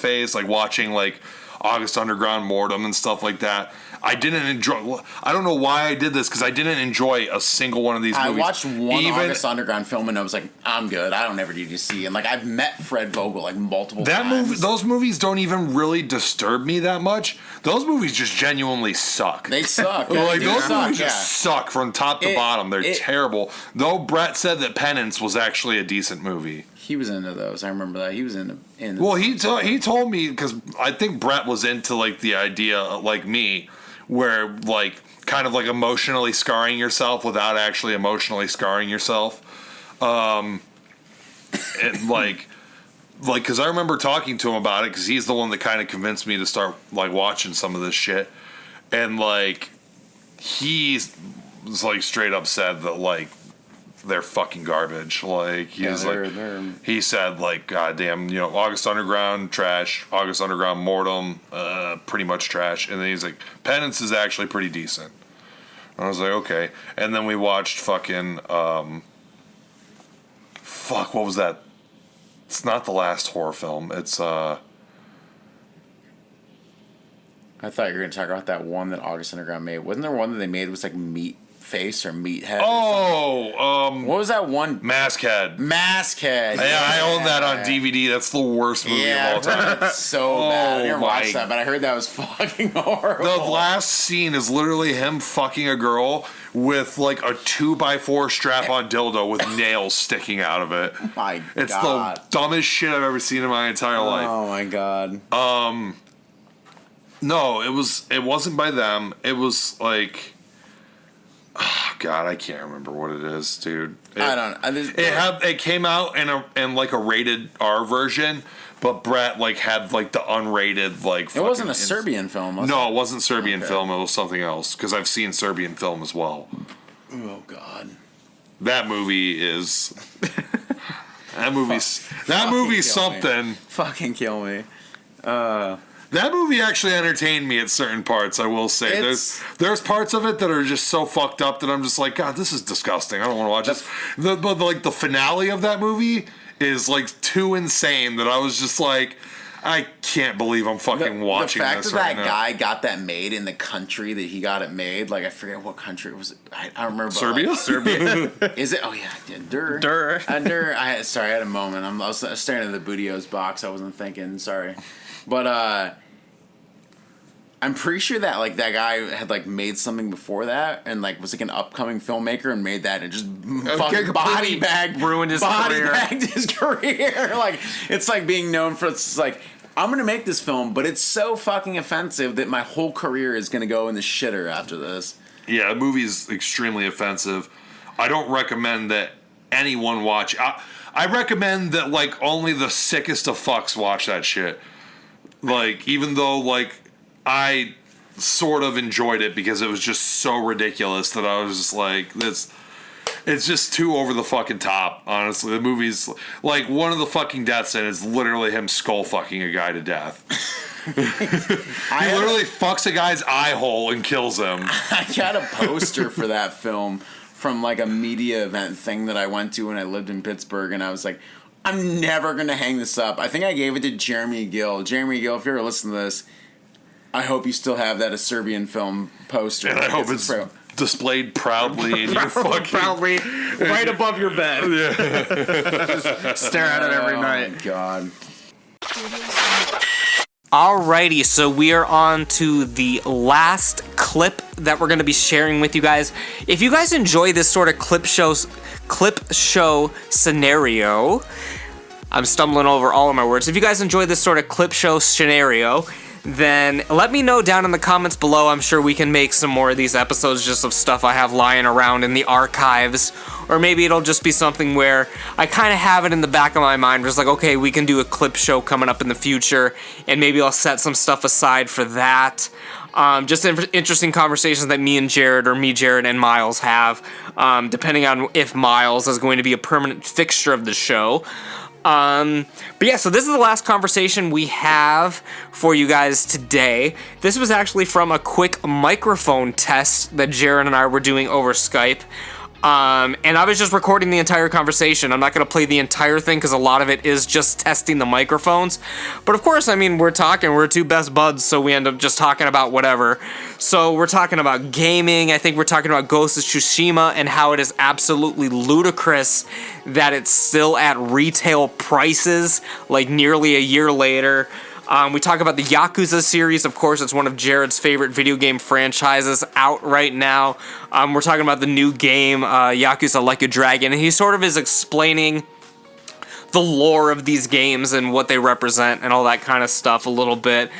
phase, like watching like August Underground, Mortem, and stuff like that. I didn't enjoy. I don't know why I did this because I didn't enjoy a single one of these movies. I watched one August Underground film and I was like, I'm good. I don't ever need to see. And like I've met Fred Vogel like multiple times. Those movies don't even really disturb me that much. Those movies just genuinely suck. They suck. Like those movies just suck from top to bottom. They're terrible. Though Brett said that Penance was actually a decent movie. He was into those. I remember that. He was into well, he told me, because I think Brett was into like the idea, like me, where like kind of like emotionally scarring yourself without actually emotionally scarring yourself. And like because I remember talking to him about it because he's the one that kind of convinced me to start like watching some of this shit. And like he's like straight up said that like they're fucking garbage. Like he said like, goddamn, August Underground trash, August Underground Mortem pretty much trash, and then he's like, Penance is actually pretty decent. And I was like, okay. And then we watched fucking what was that? It's not the last horror film. It's I thought you were gonna talk about that one that August Underground made. Wasn't there one that they made was like Meat Face or Meathead? What was that one? Maskhead. Yeah, I own that on DVD. That's the worst movie of all time. It's so bad. I never watched that, but I heard that was fucking horrible. The last scene is literally him fucking a girl with like a 2x4 strap-on dildo with nails sticking out of it. My it's God. The dumbest shit I've ever seen in my entire life. Oh my God. No, it wasn't by them. It was like, oh God, I can't remember what it is, dude. I don't. It came out in like a rated R version, but Brett like had like the unrated like. It wasn't a Serbian film, was it? No, it wasn't Serbian film. It was something else because I've seen Serbian film as well. Oh God. That movie is. That movie's something. Fucking kill me. That movie actually entertained me at certain parts, I will say. There's parts of it that are just so fucked up that I'm just like, God, this is disgusting. I don't want to watch this. But like the finale of that movie is like too insane that I was just like, I can't believe I'm fucking watching this right now. The fact that guy got that made in the country that he got it made, like I forget what country it was. I don't remember. Serbia? Like, Serbia. Is it? Oh yeah, Dur. I had a moment. I was staring at the Budios box. I wasn't thinking. Sorry. But I'm pretty sure that like that guy had like made something before that and like was like an upcoming filmmaker and made that and just fucking ruined his career. Bagged his career. Like it's like being known for it's like I'm gonna make this film, but it's so fucking offensive that my whole career is gonna go in the shitter after this. Yeah, the movie's extremely offensive. I don't recommend that anyone watch. I recommend that like only the sickest of fucks watch that shit. Like, even though, like, I sort of enjoyed it because it was just so ridiculous that I was just like, it's just too over the fucking top, honestly. The movie's, like, one of the fucking deaths in it is literally him skull fucking a guy to death. He literally fucks a guy's eye hole and kills him. I got a poster for that film from, like, a media event thing that I went to when I lived in Pittsburgh, and I was like, I'm never going to hang this up. I think I gave it to Jeremy Gill. Jeremy Gill, if you're listening to this, I hope you still have that a Serbian film poster. And I hope it's displayed proudly in your fucking... Proudly right above your bed. Yeah. Just stare at it every night. Oh, God. Alrighty, so we are on to the last clip that we're going to be sharing with you guys. If you guys enjoy this sort of clip show scenario, I'm stumbling over all of my words. If you guys enjoy this sort of clip show scenario, then let me know down in the comments below. I'm sure we can make some more of these episodes just of stuff I have lying around in the archives. Or maybe it'll just be something where I kind of have it in the back of my mind. Where it's like, okay, we can do a clip show coming up in the future, and maybe I'll set some stuff aside for that. Just interesting conversations that me and Jared, or me, Jared, and Miles have, depending on if Miles is going to be a permanent fixture of the show. But yeah, so this is the last conversation we have for you guys today. This was actually from a quick microphone test that Jared and I were doing over Skype. And I was just recording the entire conversation. I'm not going to play the entire thing because a lot of it is just testing the microphones. But of course, I mean, we're two best buds, so we end up just talking about whatever. So we're talking about gaming. I think we're talking about Ghost of Tsushima and how it is absolutely ludicrous that it's still at retail prices, like nearly a year later. We talk about the Yakuza series. Of course, it's one of Jared's favorite video game franchises out right now. We're talking about the new game, Yakuza Like a Dragon, and he sort of is explaining the lore of these games and what they represent and all that kind of stuff a little bit,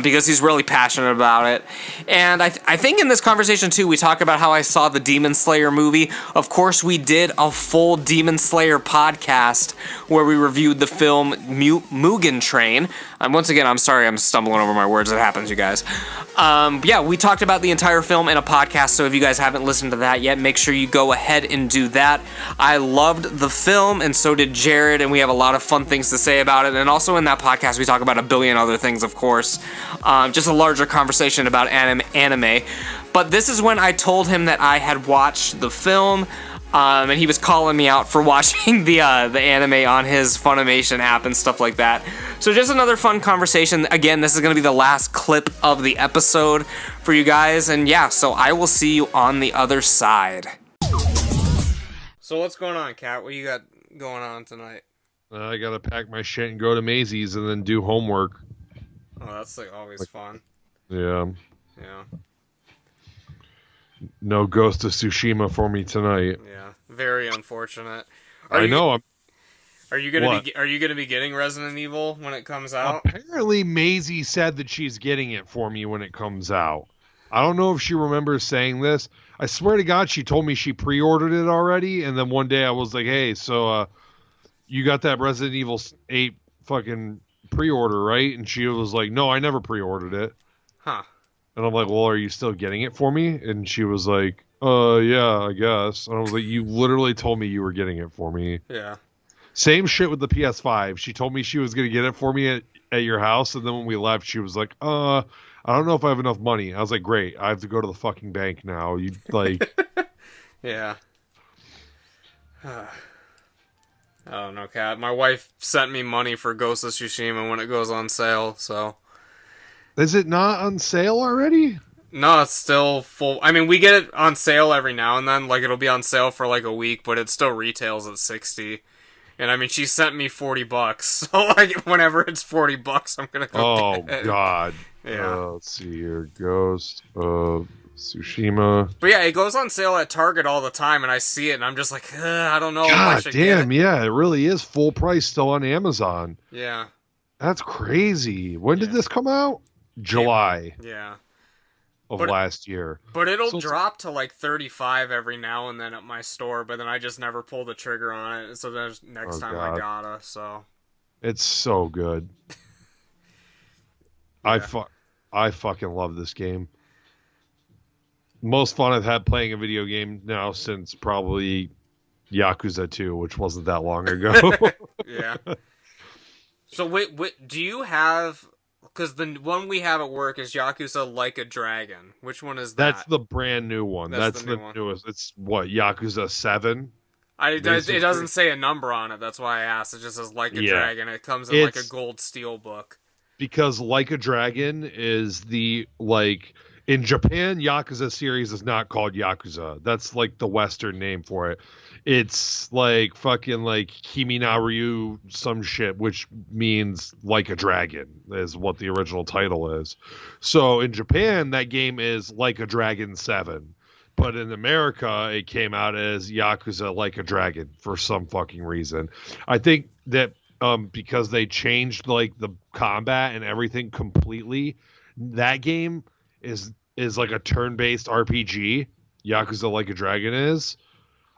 because he's really passionate about it. And I think in this conversation too, we talk about how I saw the Demon Slayer movie. Of course, we did a full Demon Slayer podcast where we reviewed the film Mugen Train. Once again, I'm sorry I'm stumbling over my words. It happens, you guys. Yeah, we talked about the entire film in a podcast, so if you guys haven't listened to that yet, make sure you go ahead and do that. I loved the film, and so did Jared, and we have a lot of fun things to say about it. And also in that podcast, we talk about a billion other things, of course. Just a larger conversation about anime. But this is when I told him that I had watched the film, and he was calling me out for watching the anime on his Funimation app and stuff like that. So just another fun conversation. Again, this is going to be the last clip of the episode for you guys. And yeah, so I will see you on the other side. So what's going on, Kat? What you got going on tonight? I gotta pack my shit and go to Maisie's and then do homework. Oh, that's like always fun. Yeah. Yeah. No Ghost of Tsushima for me tonight. Yeah. Very unfortunate. Are you gonna be getting Resident Evil when it comes out? Apparently Maisie said that she's getting it for me when it comes out. I don't know if she remembers saying this. I swear to God, she told me she pre-ordered it already, and then one day I was like, hey, so you got that Resident Evil 8 fucking pre-order, right? And she was like, no, I never pre-ordered it. Huh. And I'm like, well, are you still getting it for me? And she was like, yeah, I guess. And I was like, you literally told me you were getting it for me. Yeah. Same shit with the PS5. She told me she was going to get it for me at your house, and then when we left, she was like, I don't know if I have enough money. I was like, great, I have to go to the fucking bank now. You like... Yeah. Oh, no, Kat. My wife sent me money for Ghost of Tsushima when it goes on sale, so... Is it not on sale already? No, it's still full. I mean, we get it on sale every now and then. Like, it'll be on sale for like a week, but it still retails at $60. And I mean, she sent me $40, so like, whenever it's $40, I'm gonna go get it. God. Yeah. Let's see here. Ghost of Tsushima. But yeah, it goes on sale at Target all the time, and I see it, and I'm just like, I don't know if I God should damn, get it. yeah, it really is full price still on Amazon. Yeah. That's crazy. When did this come out? July Yeah. of last year. But it'll drop to like $35 every now and then at my store, but then I just never pull the trigger on it. So then next time God. I gotta, so. It's so good. Yeah. I fucking love this game. Most fun I've had playing a video game now since probably Yakuza 2, which wasn't that long ago. Yeah. So wait, do you have... Because the one we have at work is Yakuza Like a Dragon. Which one is that? That's the brand new one. That's the newest. It's what, Yakuza 7? It doesn't say a number on it. That's why I asked. It just says Like a Dragon. It comes in like a gold steel book. Because Like a Dragon is the, like... In Japan, Yakuza series is not called Yakuza. That's like the Western name for it. It's like fucking like Kimi na Ryu some shit, which means like a dragon is what the original title is. So in Japan, that game is Like a Dragon 7. But in America, it came out as Yakuza Like a Dragon for some fucking reason. I think that because they changed like the combat and everything completely. That game is like a turn-based RPG. Yakuza Like a Dragon is.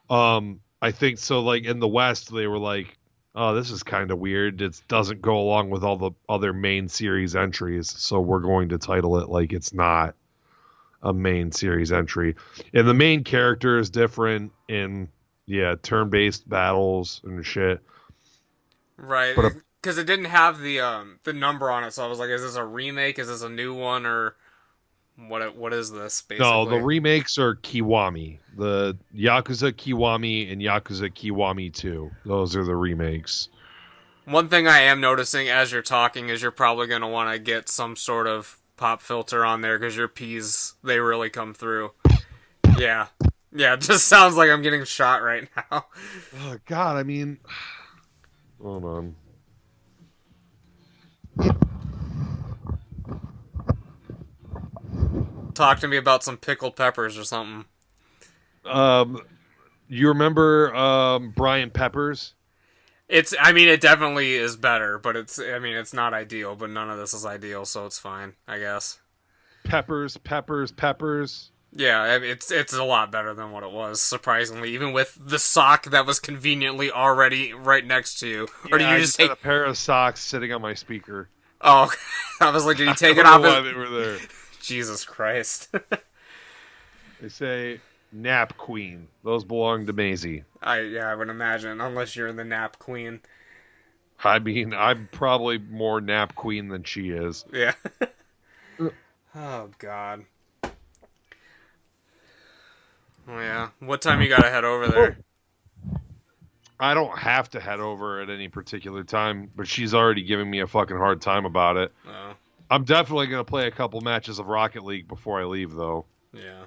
I think so. Like in the West, they were like, "Oh, this is kind of weird. It doesn't go along with all the other main series entries, so we're going to title it like it's not a main series entry." And the main character is different in turn-based battles and shit. Right, because it didn't have the number on it, so I was like, "Is this a remake? Is this a new one, or what is this?" Basically, No, the remakes are Kiwami, the Yakuza Kiwami and Yakuza Kiwami 2. Those are the remakes. One thing I am noticing as you're talking is you're probably going to want to get some sort of pop filter on there because your P's, they really come through. Yeah. Yeah, it just sounds like I'm getting shot right now. Oh, God, I mean... Hold on. Talk to me about some pickled peppers or something. You remember Brian Peppers? It definitely is better, but it's not ideal, but none of this is ideal, so it's fine, I guess. Peppers. Yeah, it's a lot better than what it was, surprisingly, even with the sock that was conveniently already right next to you. Yeah, or did you just take a pair of socks sitting on my speaker? Oh, I was like, did he take it off? Why they were there? Jesus Christ. They say nap queen. Those belong to Maisie. I would imagine, unless you're the nap queen. I mean, I'm probably more nap queen than she is. Yeah. Oh, God. Oh, yeah. What time you gotta head over there? I don't have to head over at any particular time, but she's already giving me a fucking hard time about it. Oh. I'm definitely going to play a couple matches of Rocket League before I leave, though. Yeah.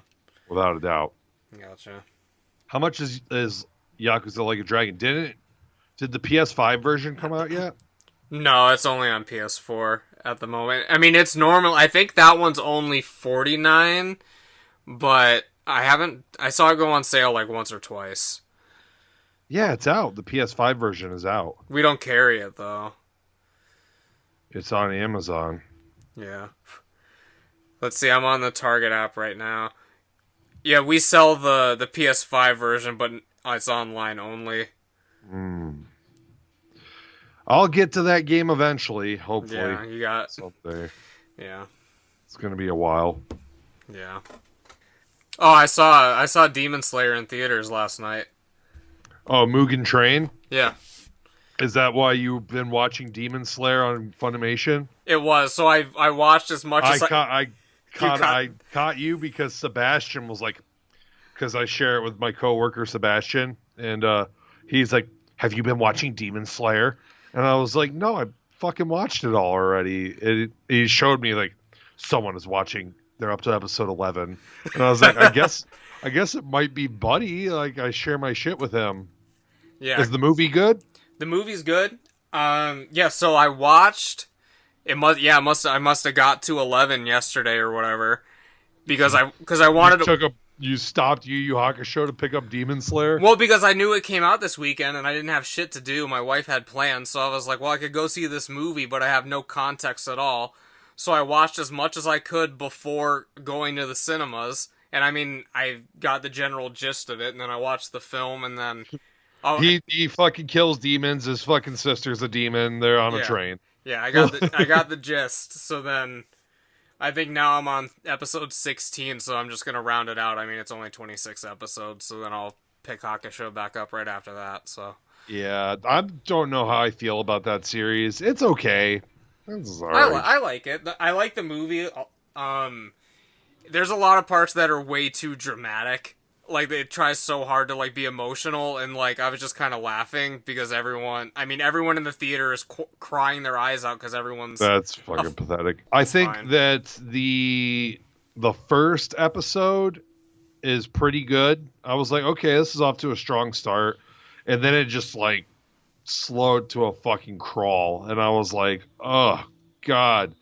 Without a doubt. Gotcha. How much is Yakuza Like a Dragon? Did the PS5 version come out yet? No, it's only on PS4 at the moment. I mean, it's normal. I think that one's only $49, but I saw it go on sale like once or twice. Yeah, it's out. The PS5 version is out. We don't carry it, though. It's on Amazon. Yeah. Let's see, I'm on the Target app right now. Yeah, we sell the PS5 version, but it's online only. I'll get to that game eventually, hopefully. Yeah, you got... Someday. Yeah. It's going to be a while. Yeah. Oh, I saw Demon Slayer in theaters last night. Oh, Mugen Train? Yeah. Is that why you've been watching Demon Slayer on Funimation? It was. So I watched as much as I caught you because Sebastian was like, because I share it with my coworker Sebastian, and he's like, "Have you been watching Demon Slayer?" And I was like, "No, I fucking watched it all already." He showed me like someone is watching. They're up to episode 11, and I was like, I guess it might be Buddy. Like I share my shit with him. Yeah. Is the movie good? The movie's good. Yeah. So I watched. I must have got to 11 yesterday or whatever, because I wanted to. You stopped Yu Yu Hakusho to pick up Demon Slayer? Well, because I knew it came out this weekend and I didn't have shit to do. My wife had plans, so I was like, well, I could go see this movie, but I have no context at all. So I watched as much as I could before going to the cinemas. And I mean, I got the general gist of it, and then I watched the film, and then... He fucking kills demons. His fucking sister's a demon. They're on a train. Yeah, I got the gist. So then... I think now I'm on episode 16, so I'm just going to round it out. I mean, it's only 26 episodes, so then I'll pick Hakusho back up right after that, so... Yeah, I don't know how I feel about that series. It's okay. It's alright. I like it. I like the movie. There's a lot of parts that are way too dramatic. Like, it tries so hard to, like, be emotional, and, like, I was just kind of laughing because everyone in the theater is crying their eyes out because everyone's... That's fucking pathetic. I think that the first episode is pretty good. I was like, okay, this is off to a strong start. And then it just, like, slowed to a fucking crawl. And I was like, oh, God.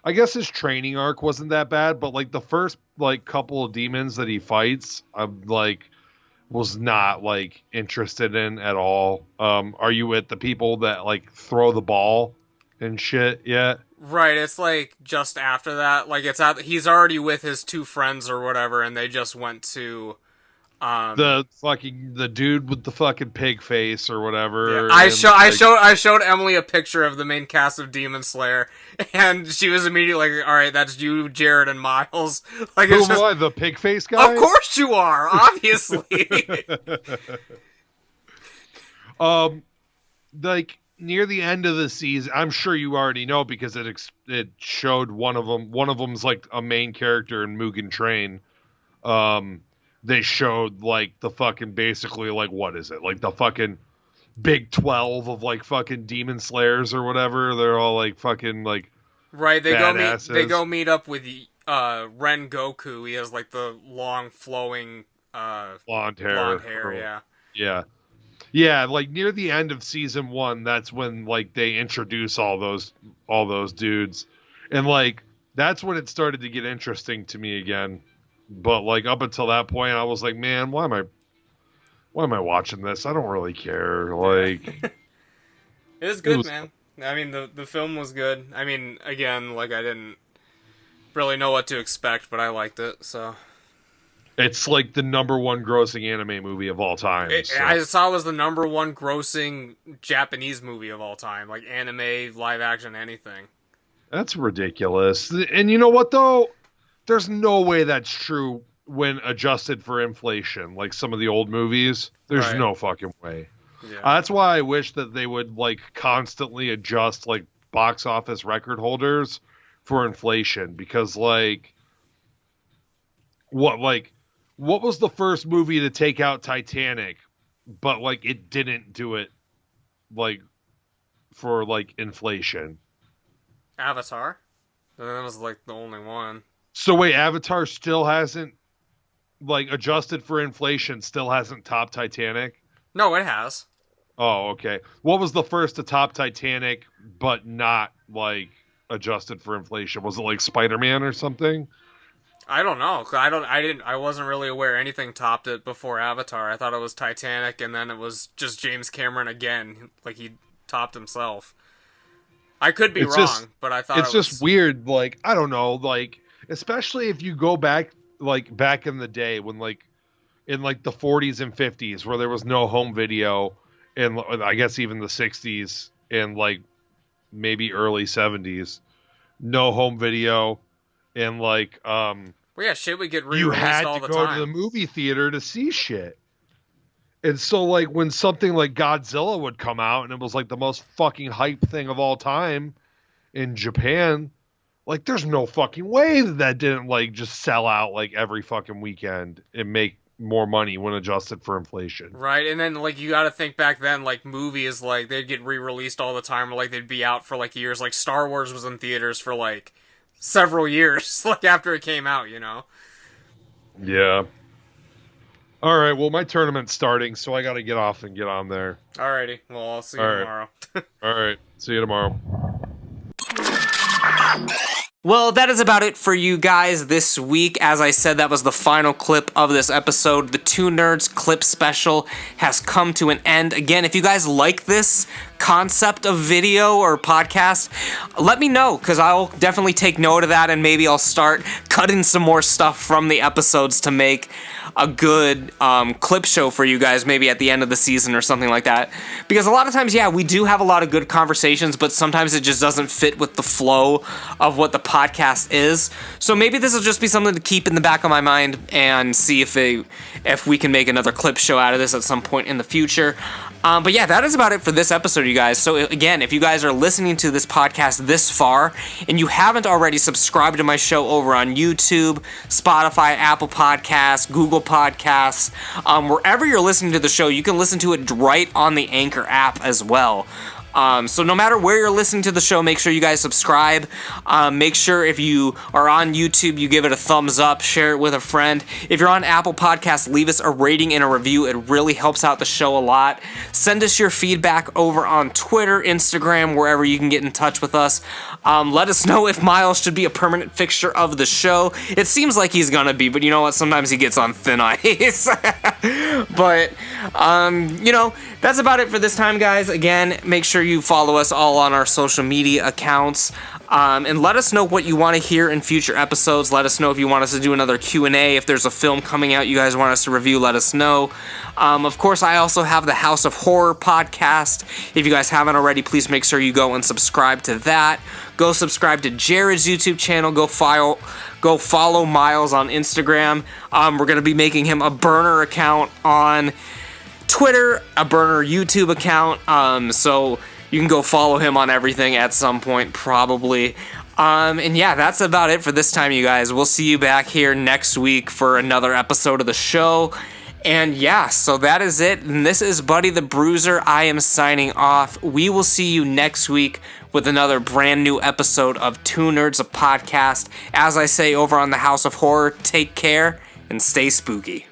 I guess his training arc wasn't that bad, but, like, the first, like, couple of demons that he fights, I'm like, was not like interested in at all. Are you with the people that like throw the ball and shit yet? Right, it's like just after that. Like he's already with his two friends or whatever, and they just went to the dude with the fucking pig face or whatever. Yeah. I showed Emily a picture of the main cast of Demon Slayer, and she was immediately like, "All right, that's you, Jared, and Miles." Like, who am I, the pig face guy? Of course you are, obviously. Like near the end of the season, I'm sure you already know because it showed one of them. One of them's like a main character in Mugen Train. They showed like the fucking basically like what is it, like the fucking Big 12 of like fucking Demon Slayers or whatever. They're all like fucking like right. They badasses. go meet up with Ren Goku. He has like the long flowing blonde hair. Yeah. Yeah, like near the end of season 1, that's when like they introduce all those dudes, and like that's when it started to get interesting to me again. But like up until that point, I was like, man, why am I watching this? I don't really care. Like, it was good, man. I mean, the film was good. I mean, again, like I didn't really know what to expect, but I liked it. So it's like the number 1 grossing anime movie of all time. I saw it was the number 1 grossing Japanese movie of all time, like anime, live action, anything. That's ridiculous. And you know what though? There's no way that's true when adjusted for inflation, like some of the old movies. There's no fucking way. Yeah. That's why I wish that they would like constantly adjust like box office record holders for inflation, because like what was the first movie to take out Titanic, but like it didn't do it like for like inflation? Avatar. That was like the only one. So wait, Avatar still hasn't, like, adjusted for inflation, still hasn't topped Titanic? No, it has. Oh, okay. What was the first to top Titanic, but not, like, adjusted for inflation? Was it, like, Spider-Man or something? I don't know. I wasn't really aware anything topped it before Avatar. I thought it was Titanic, and then it was just James Cameron again. Like, he topped himself. I could be wrong, but I thought it's just weird. Like, I don't know, like, especially if you go back in the day when like in like the 40s and 50s where there was no home video, and I guess even the 60s and like maybe early 70s, no home video, and like well, yeah, shit would get re-released you had all to the go time. to the movie theater to see shit. And so like when something like Godzilla would come out and it was like the most fucking hype thing of all time in Japan, like, there's no fucking way that didn't, like, just sell out, like, every fucking weekend and make more money when adjusted for inflation. Right, and then, like, you gotta think back then, like, movies, like, they'd get re-released all the time, or, like, they'd be out for, like, years. Like, Star Wars was in theaters for, like, several years, like, after it came out, you know? Yeah. All right, well, my tournament's starting, so I gotta get off and get on there. Alrighty, well, I'll see you tomorrow. All right, see you tomorrow. Well, that is about it for you guys this week. As I said, that was the final clip of this episode. The Two Nerds clip special has come to an end. Again, if you guys like this concept of video or podcast, let me know, because I'll definitely take note of that, and maybe I'll start cutting some more stuff from the episodes to make a good clip show for you guys, maybe at the end of the season or something like that. Because a lot of times, yeah, we do have a lot of good conversations, but sometimes it just doesn't fit with the flow of what the podcast is. So maybe this will just be something to keep in the back of my mind and see if we can make another clip show out of this at some point in the future. But yeah, that is about it for this episode, you guys. So again, if you guys are listening to this podcast this far and you haven't already subscribed to my show over on YouTube, Spotify, Apple Podcasts, Google Podcasts, wherever you're listening to the show, you can listen to it right on the Anchor app as well. So no matter where you're listening to the show, make sure you guys subscribe. Make sure if you are on YouTube, you give it a thumbs up, share it with a friend. If you're on Apple Podcasts, leave us a rating and a review. It really helps out the show a lot. Send us your feedback over on Twitter, Instagram, wherever you can get in touch with us. Let us know if Miles should be a permanent fixture of the show. It seems like he's gonna be, but you know what? Sometimes he gets on thin ice. But, that's about it for this time, guys. Again, make sure you follow us all on our social media accounts. And let us know what you want to hear in future episodes. Let us know if you want us to do another Q&A. If there's a film coming out you guys want us to review, let us know. Of course, I also have the House of Horror podcast. If you guys haven't already, please make sure you go and subscribe to that. Go subscribe to Jared's YouTube channel. Go follow Miles on Instagram. We're going to be making him a burner account on Twitter, a burner YouTube account. So you can go follow him on everything at some point, probably. And yeah, that's about it for this time, you guys. We'll see you back here next week for another episode of the show. And yeah, so that is it. And this is Buddy the Bruiser. I am signing off. We will see you next week with another brand new episode of Two Nerds, a Podcast. As I say over on the House of Horror, take care and stay spooky.